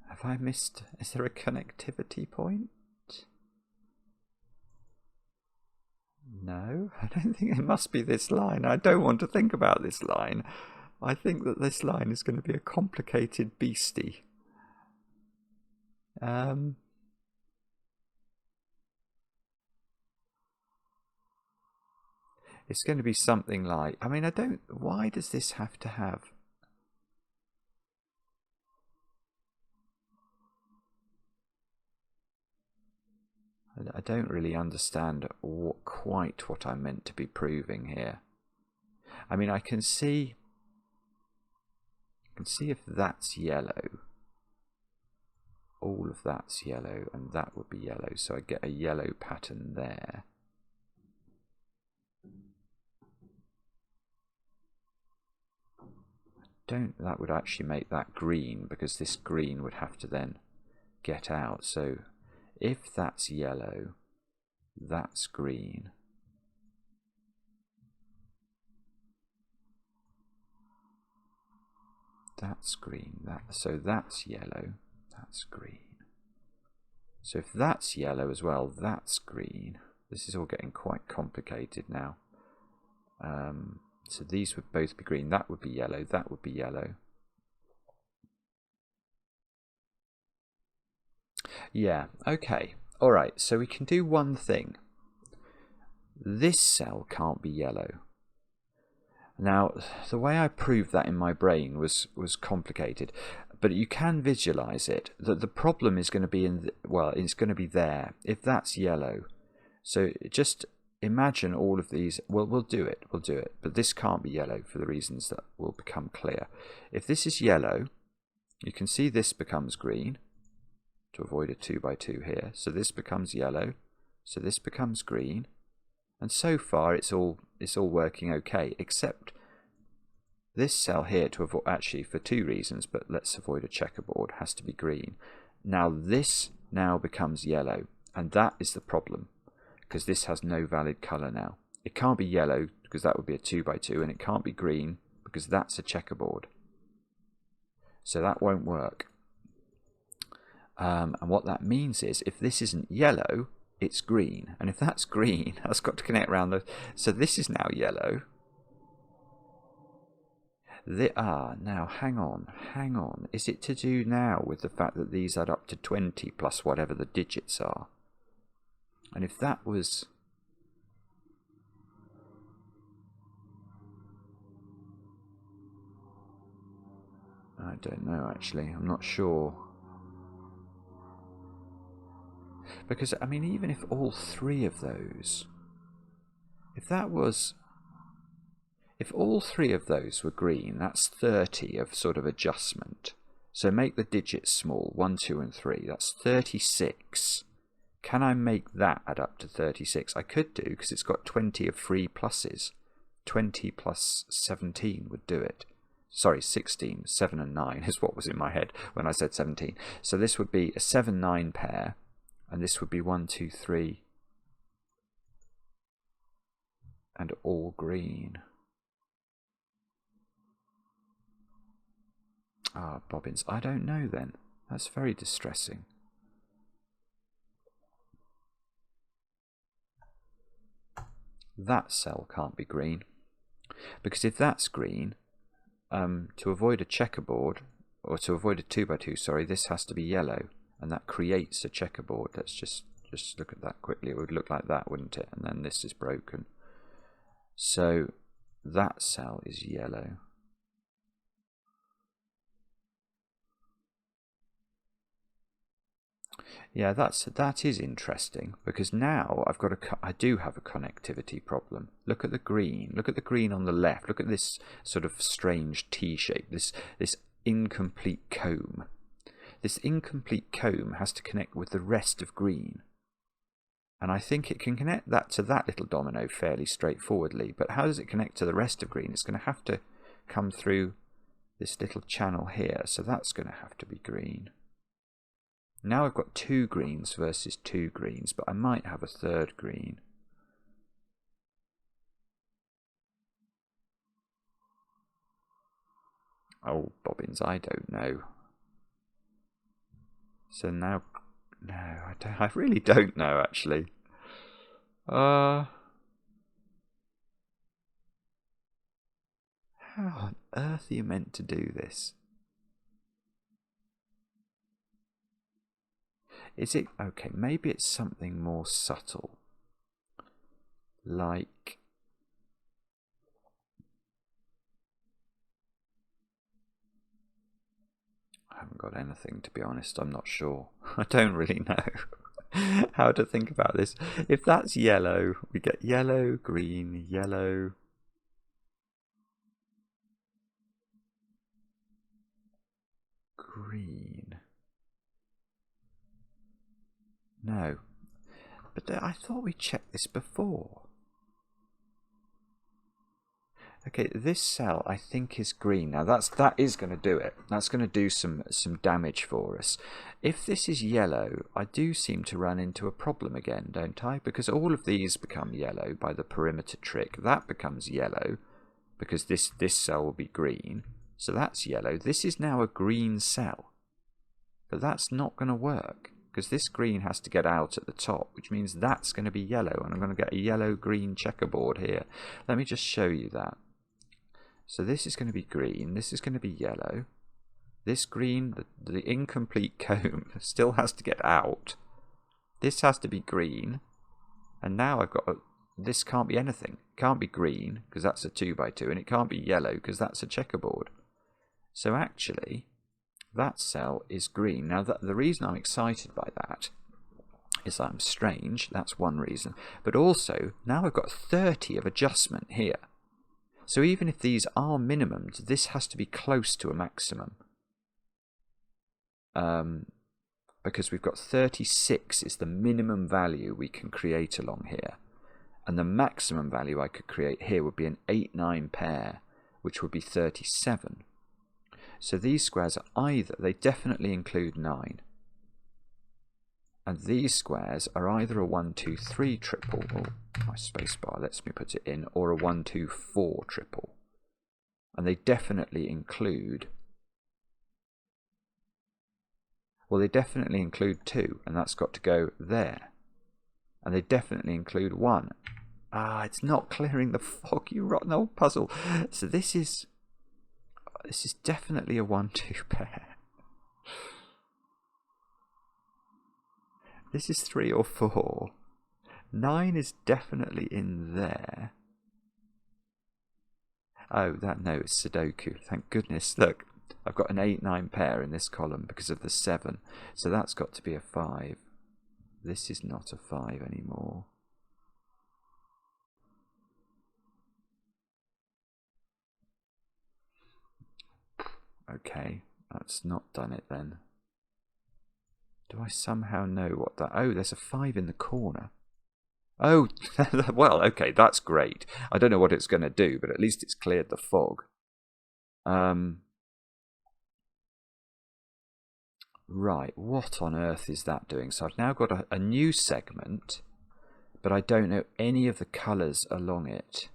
Have I missed? Is there a connectivity point? No, I don't think it must be this line. I don't want to think about this line. I think that this line is going to be a complicated beastie. It's going to be something like, I mean, why does this have to have... I don't really understand quite what I'm meant to be proving here. I mean, I can see if that's yellow. All of that's yellow, and that would be yellow, so I get a yellow pattern there. That would actually make that green, because this green would have to then get out. So if that's yellow, that's green. That's green. So that's yellow, that's green. So if that's yellow as well, that's green. This is all getting quite complicated now. So these would both be green. That would be yellow. That would be yellow. Yeah, okay. All right, so we can do one thing. This cell can't be yellow. Now, the way I proved that in my brain was complicated, but you can visualize it. That the problem is going to be it's going to be there. If that's yellow, so just imagine all of these. Well, we'll do it, but this can't be yellow for the reasons that will become clear. If this is yellow, you can see this becomes green to avoid a 2 by 2 here. So this becomes yellow, so this becomes green, and so far it's all working okay, except this cell here to avoid, actually for 2 reasons, but let's avoid a checkerboard, has to be green. Now this now becomes yellow, and that is the problem, because this has no valid colour now. It can't be yellow because that would be a 2 by 2, and it can't be green because that's a checkerboard. So that won't work. And what that means is, if this isn't yellow, it's green, and if that's green, that's got to connect around the... So this is now yellow. Now hang on. Is it to do now with the fact that these add up to 20 plus whatever the digits are? And if that was... I don't know, actually. I'm not sure. Because, I mean, even if all three of those... If all three of those were green, that's 30 of sort of adjustment. So make the digits small, 1, 2 and 3. That's 36. Can I make that add up to 36? I could do, because it's got 20 of free pluses. 20 plus 17 would do it. Sorry, 16, 7 and 9 is what was in my head when I said 17. So this would be a 7-9 pair, and this would be 1, 2, 3, and all green. Ah, bobbins. I don't know then. That's very distressing. That cell can't be green. Because if that's green, to avoid a checkerboard, or to avoid a 2x2, sorry, this has to be yellow. And that creates a checkerboard. Let's just look at that quickly. It would look like that, wouldn't it? And then this is broken. So that cell is yellow. Yeah, that is interesting, because now I do have a connectivity problem. Look at the green. Look at the green on the left. Look at this sort of strange T shape. This incomplete comb. This incomplete comb has to connect with the rest of green. And I think it can connect that to that little domino fairly straightforwardly. But how does it connect to the rest of green? It's going to have to come through this little channel here. So that's going to have to be green. Now I've got 2 greens versus 2 greens, but I might have a third green. Oh, bobbins, I don't know. So now, no, I really don't know, actually. How on earth are you meant to do this? Is it, okay, maybe it's something more subtle. Like, I haven't got anything, to be honest. I'm not sure. I don't really know how to think about this. If that's yellow, we get yellow, green, yellow. Green. No. But I thought we checked this before. Okay, this cell I think is green. Now that is going to do it. That's going to do some damage for us. If this is yellow, I do seem to run into a problem again, don't I? Because all of these become yellow by the perimeter trick. That becomes yellow because this cell will be green. So that's yellow. This is now a green cell. But that's not going to work because this green has to get out at the top, which means that's going to be yellow. And I'm going to get a yellow-green checkerboard here. Let me just show you that. So this is going to be green, this is going to be yellow. This green, the incomplete comb, still has to get out. This has to be green. And now I've got, this can't be anything. It can't be green, because that's a 2x2, and it can't be yellow, because that's a checkerboard. So actually, that cell is green. Now, the reason I'm excited by that is I'm strange, that's one reason. But also, now I've got 30 of adjustment here. So even if these are minimums, this has to be close to a maximum. Because we've got 36 is the minimum value we can create along here. And the maximum value I could create here would be an 8-9 pair, which would be 37. So these squares are either, they definitely include 9. And these squares are either a 1, 2, 3 triple, or my spacebar lets me put it in, or a 1, 2, 4 triple. And they definitely include, well, they definitely include 2, and that's got to go there. And they definitely include 1. Ah, it's not clearing the fog, you rotten old puzzle. So this is definitely a 1, 2 pair. This is 3 or 4. 9 is definitely in there. Oh, no, it's Sudoku. Thank goodness. Look, I've got an 8, 9 pair in this column because of the 7. So that's got to be a 5. This is not a 5 anymore. Okay, that's not done it then. Do I somehow know what that... Oh, there's a 5 in the corner. Oh, well, okay, that's great. I don't know what it's going to do, but at least it's cleared the fog. Right, what on earth is that doing? So I've now got a new segment, but I don't know any of the colours along it.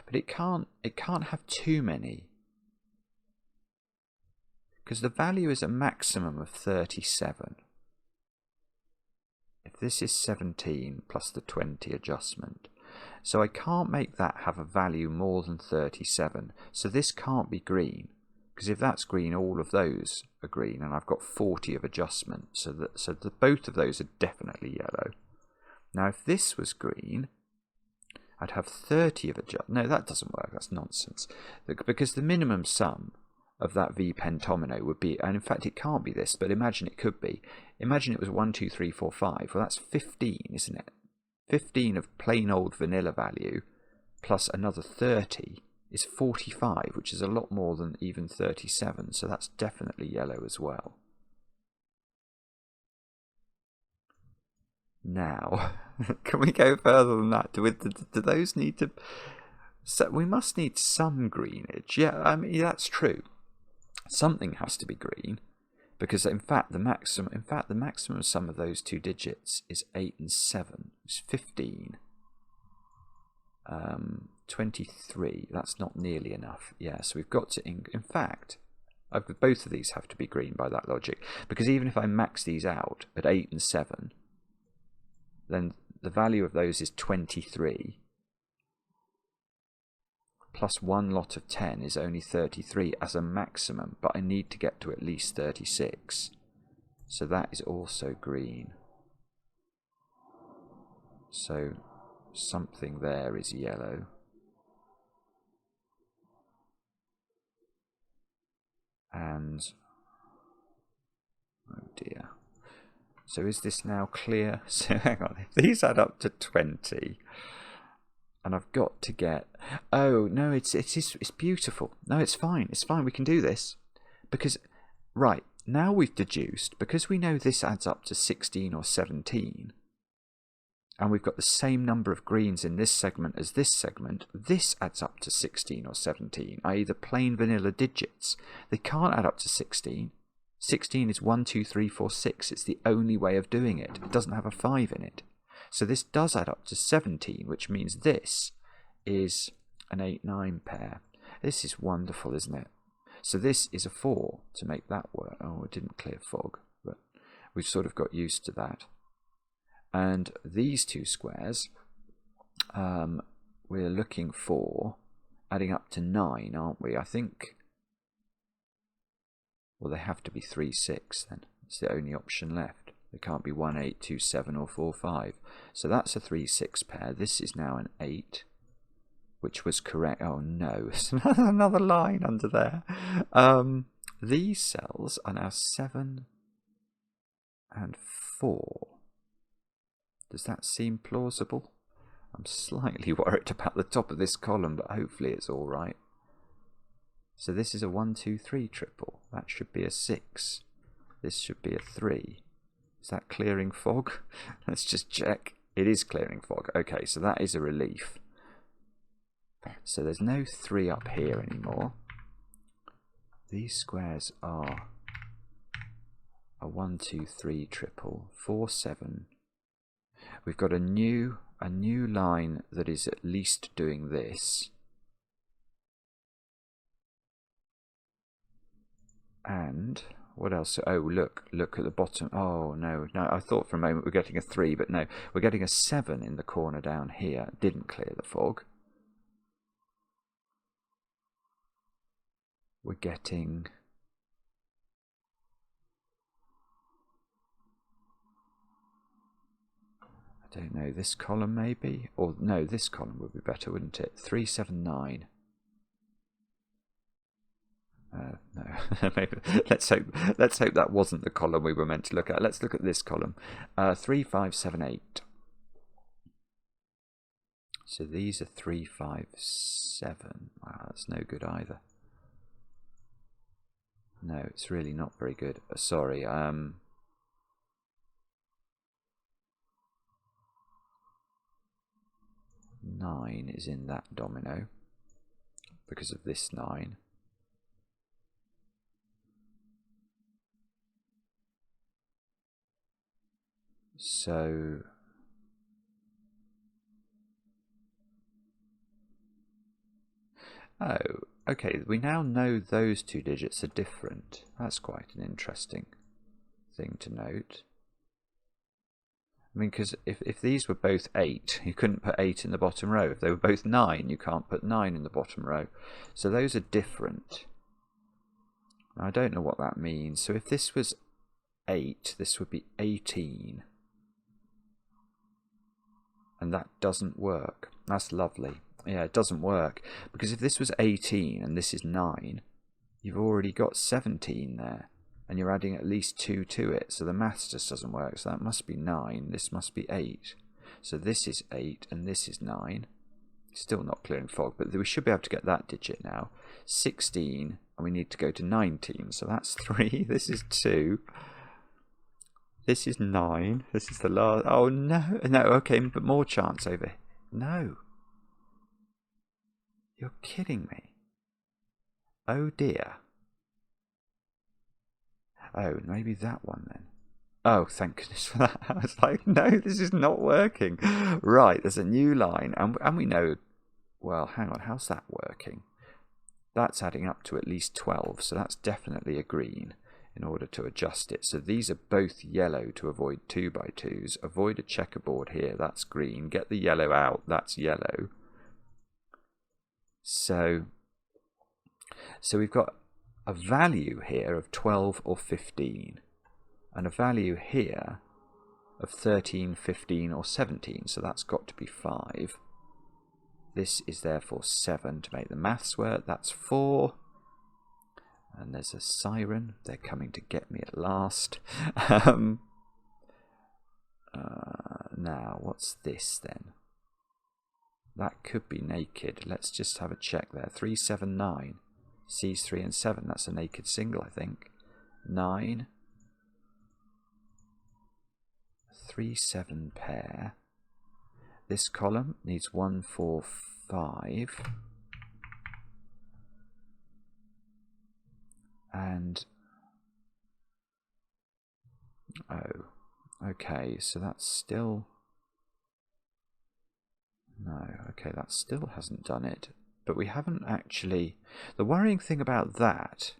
But it can't have too many, because the value is a maximum of 37. If this is 17 plus the 20 adjustment, so I can't make that have a value more than 37. So this can't be green, because if that's green, all of those are green, and I've got 40 of adjustment. So both of those are definitely yellow. Now, if this was green, I'd have 30 of adjustment. No, that doesn't work. That's nonsense. Because the minimum sum of that V pentomino would be, and in fact it can't be this, but imagine it could be. Imagine it was 1, 2, 3, 4, 5. Well, that's 15, isn't it? 15 of plain old vanilla value plus another 30 is 45, which is a lot more than even 37. So that's definitely yellow as well. Now, can we go further than that? Do those need to... So we must need some greenage. Yeah, I mean, that's true. Something has to be green, because in fact the maximum sum of those two digits is 8 and 7. It's 15. 23. That's not nearly enough. Yeah, so we've got to... In fact, both of these have to be green by that logic, because even if I max these out at 8 and 7, then the value of those is 23. Plus one lot of 10 is only 33 as a maximum, but I need to get to at least 36. So that is also green. So something there is yellow. And... oh dear. So is this now clear? So hang on, if these add up to 20... and I've got to get... oh, no, it's beautiful. No, it's fine. It's fine. We can do this. Because, right, now we've deduced, because we know this adds up to 16 or 17, and we've got the same number of greens in this segment as this segment, this adds up to 16 or 17, i.e. the plain vanilla digits. They can't add up to 16. 16 is 1, 2, 3, 4, 6. It's the only way of doing it. It doesn't have a 5 in it. So this does add up to 17, which means this is an 8, 9 pair. This is wonderful, isn't it? So this is a 4 to make that work. Oh, it didn't clear fog, but we've sort of got used to that. And these two squares, we're looking for adding up to 9, aren't we? I think... well, they have to be 3, 6 then. It's the only option left. They can't be 1, 8, 2, 7 or 4, 5. So that's a 3, 6 pair. This is now an 8, which was correct. Oh no, there's another line under there. These cells are now 7 and 4. Does that seem plausible? I'm slightly worried about the top of this column, but hopefully it's all right. So this is a 1, 2, 3 triple. That should be a 6. This should be a 3. Is that clearing fog? Let's just check. It is clearing fog. Okay, so that is a relief. So there's no 3 up here anymore. These squares are a 1, 2, 3 triple, 4, 7. We've got a new line that is at least doing this. And what else? Oh, look at the bottom. Oh, no, I thought for a moment we're getting a 3, but no, we're getting a 7 in the corner down here. Didn't clear the fog. We're getting... I don't know, this column maybe? Or no, this column would be better, wouldn't it? 3, 7, 9. Maybe, let's hope that wasn't the column we were meant to look at. Let's look at this column. 3, 5, 7, 8. So these are 3, 5, 7. Wow, that's no good either. No, it's really not very good. Sorry. 9 is in that domino because of this 9. So oh, okay, we now know those two digits are different. That's quite an interesting thing to note. I mean, because if these were both 8, you couldn't put 8 in the bottom row. If they were both 9, you can't put 9 in the bottom row. So those are different. Now, I don't know what that means. So if this was 8, this would be 18. And that doesn't work. That's lovely. Yeah, it doesn't work. Because if this was 18 and this is 9, you've already got 17 there. And you're adding at least 2 to it. So the maths just doesn't work. So that must be 9. This must be 8. So this is 8 and this is 9. Still not clearing fog, but we should be able to get that digit now. 16, and we need to go to 19. So that's 3. This is 2. This is 9. This is the last. Oh, no. No, okay, but more chance over here. No. You're kidding me. Oh, dear. Oh, maybe that one then. Oh, thank goodness for that. I was like, no, this is not working. Right, there's a new line. And we know, well, hang on, how's that working? That's adding up to at least 12, so that's definitely a green in order to adjust it. So these are both yellow to avoid 2x2s. Avoid a checkerboard here, that's green. Get the yellow out, that's yellow. So we've got a value here of 12 or 15 and a value here of 13, 15 or 17, so that's got to be 5. This is therefore 7 to make the maths work. That's 4, and there's a siren. They're coming to get me at last. Now what's this then? That could be naked. Let's just have a check there. 3, 7, 9. C's 3 and 7, that's a naked single, I think. 9. 3, 7 pair. This column needs 1, 4, 5. And, oh, okay, so that's still, no, okay, that still hasn't done it. But we haven't actually... The worrying thing about that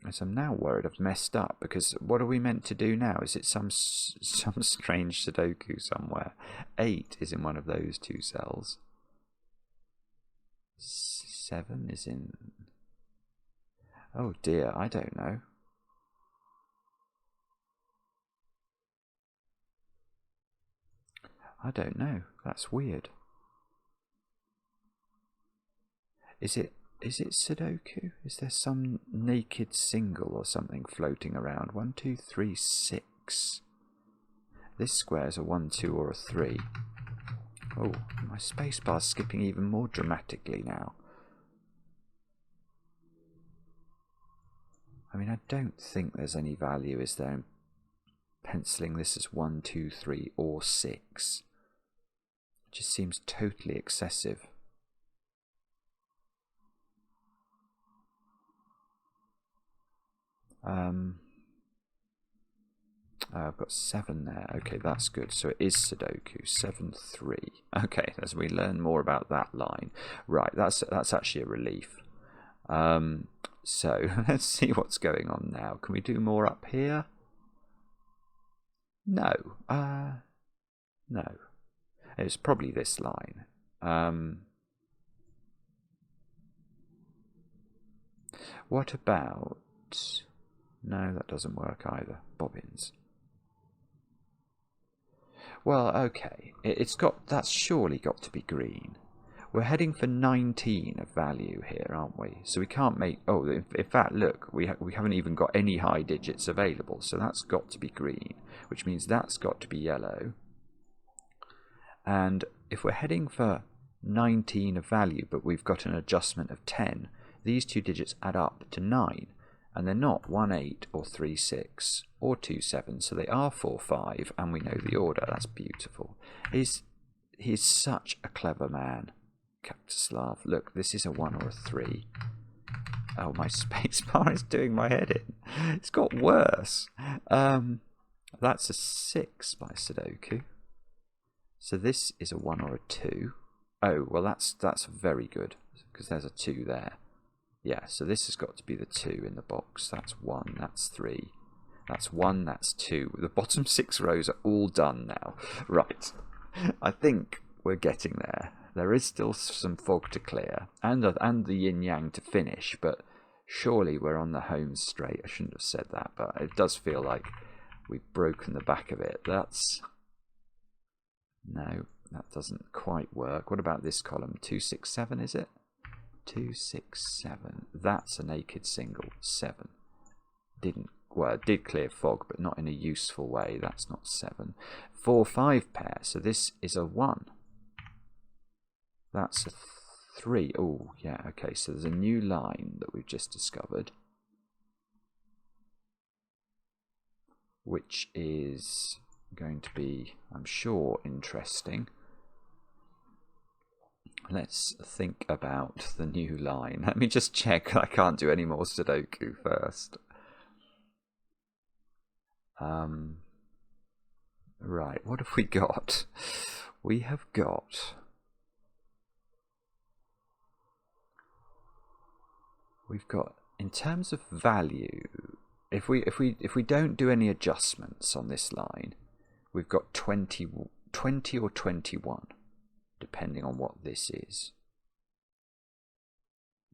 is I'm now worried I've messed up, because what are we meant to do now? Is it some strange Sudoku somewhere? 8 is in one of those two cells. 7 is in... Oh dear, I don't know. I don't know. That's weird. Is it Sudoku? Is there some naked single or something floating around? 1, 2, 3, 6. This square is a 1, 2 or a 3. Oh, my spacebar's skipping even more dramatically now. I mean, I don't think there's any value, is there, in penciling this as 1, 2, 3 or 6. It just seems totally excessive. I've got 7 there. Okay, that's good. So it is Sudoku. 7, 3. Okay, as we learn more about that line. Right, that's actually a relief. So let's see what's going on now. Can we do more up here? No. No. It's probably this line. What about... No, that doesn't work either. Bobbins. Well, okay. That's surely got to be green. we're heading for 19 of value here, aren't we? So we can't make... Oh, in fact, look, we haven't even got any high digits available. So that's got to be green, which means that's got to be yellow. And if we're heading for 19 of value, but we've got an adjustment of 10, these two digits add up to 9. And they're not 1, 8 or 3, 6 or 2, 7. So they are 4, 5, and we know the order. That's beautiful. He's such a clever man. Kaktuslav. Look, this is a 1 or a 3. Oh, my spacebar is doing my head in. It's got worse. That's a 6 by Sudoku. So this is a 1 or a 2. Oh, well, that's very good, because there's a 2 there. Yeah, so this has got to be the 2 in the box. That's 1, that's 3. That's 1, that's 2. The bottom 6 rows are all done now. Right. I think we're getting there. There is still some fog to clear and the yin-yang to finish, but surely we're on the home straight. I shouldn't have said that, but it does feel like we've broken the back of it. No, that doesn't quite work. What about this column? 2, 6, 7, is it? 2, 6, 7. That's a naked single. 7. It did clear fog, but not in a useful way. That's not 7. 4, 5 pair. So this is a 1. That's a 3. Oh, yeah, okay. So there's a new line that we've just discovered, which is going to be, I'm sure, interesting. Let's think about the new line. Let me just check I can't do any more Sudoku first. Right, what have we got? We have got... We've got, in terms of value, if we don't do any adjustments on this line, we've got 20 or 21, depending on what this is.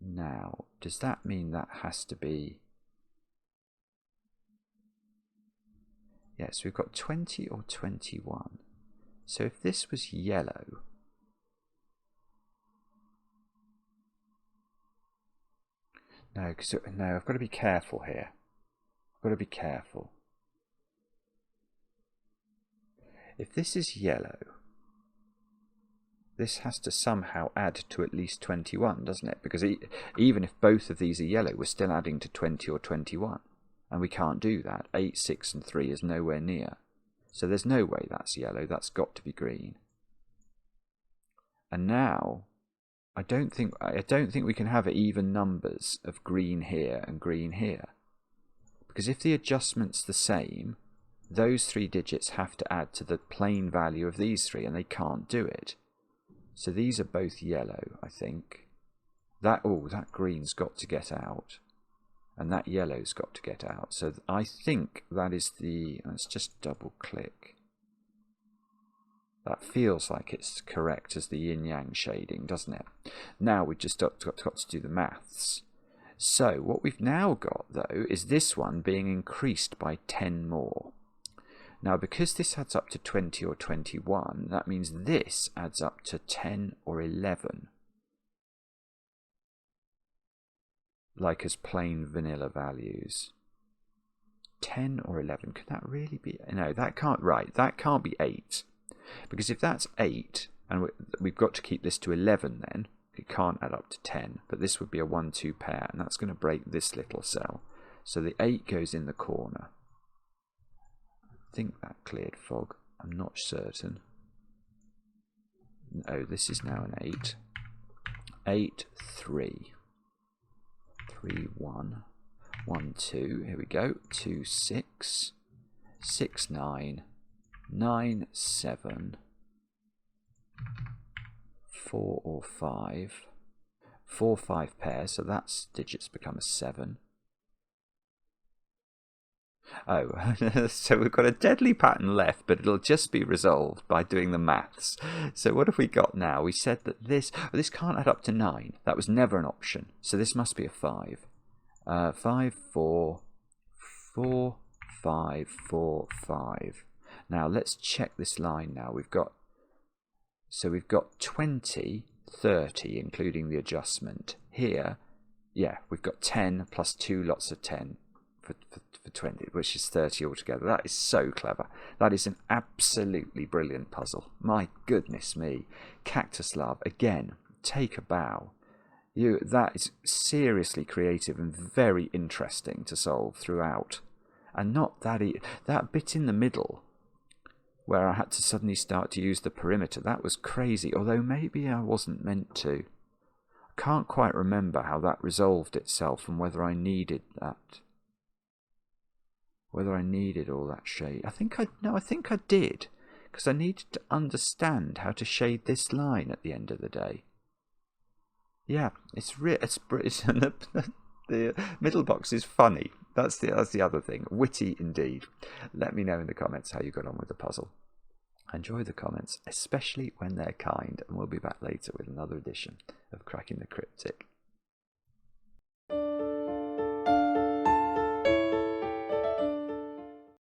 Now, does that mean that has to be... Yes, we've got 20 or 21. So if this was yellow... No, I've got to be careful here. I've got to be careful. If this is yellow, this has to somehow add to at least 21, doesn't it? Because even if both of these are yellow, we're still adding to 20 or 21. And we can't do that. 8, 6 and 3 is nowhere near. So there's no way that's yellow. That's got to be green. And now... I don't think we can have even numbers of green here and green here. Because if the adjustment's the same, those 3 digits have to add to the plain value of these 3, and they can't do it. So these are both yellow, I think. That green's got to get out. And that yellow's got to get out. So I think that is the... Let's just double click. That feels like it's correct as the yin-yang shading, doesn't it? Now we've just got to do the maths. So what we've now got, though, is this one being increased by 10 more. Now, because this adds up to 20 or 21, that means this adds up to 10 or 11. Like as plain vanilla values. 10 or 11, could that really be... No, that can't... Right, that can't be 8. Because if that's 8, and we've got to keep this to 11 then, it can't add up to 10, but this would be a 1, 2 pair, and that's going to break this little cell. So the 8 goes in the corner. I think that cleared fog. I'm not certain. Oh, this is now an 8. 8, 3. 3, 1. 1, 2. Here we go. 2, 6. 6, 9. 9, 7, 4 or 5, 4, 5 pairs, so that's digits become a 7. Oh, so we've got a deadly pattern left, but it'll just be resolved by doing the maths. So what have we got now? We said that this can't add up to 9. That was never an option, so this must be a 5. 5, 4, 4, 5, 4, 5. Now let's check this line now. We've got 20, 30, including the adjustment. Here, yeah, we've got 10 plus 2 lots of 10 for 20, which is 30 altogether. That is so clever. That is an absolutely brilliant puzzle. My goodness me. Kaktuslav, again, take a bow. That is seriously creative and very interesting to solve throughout. And not that bit in the middle where I had to suddenly start to use the perimeter, that was crazy, although maybe I wasn't meant to. I can't quite remember how that resolved itself and whether I needed that. Whether I needed all that shade. I think I did, because I needed to understand how to shade this line at the end of the day. Yeah, it's the middle box is funny. That's the other thing. Witty indeed. Let me know in the comments how you got on with the puzzle. Enjoy the comments, especially when they're kind, and we'll be back later with another edition of Cracking the Cryptic.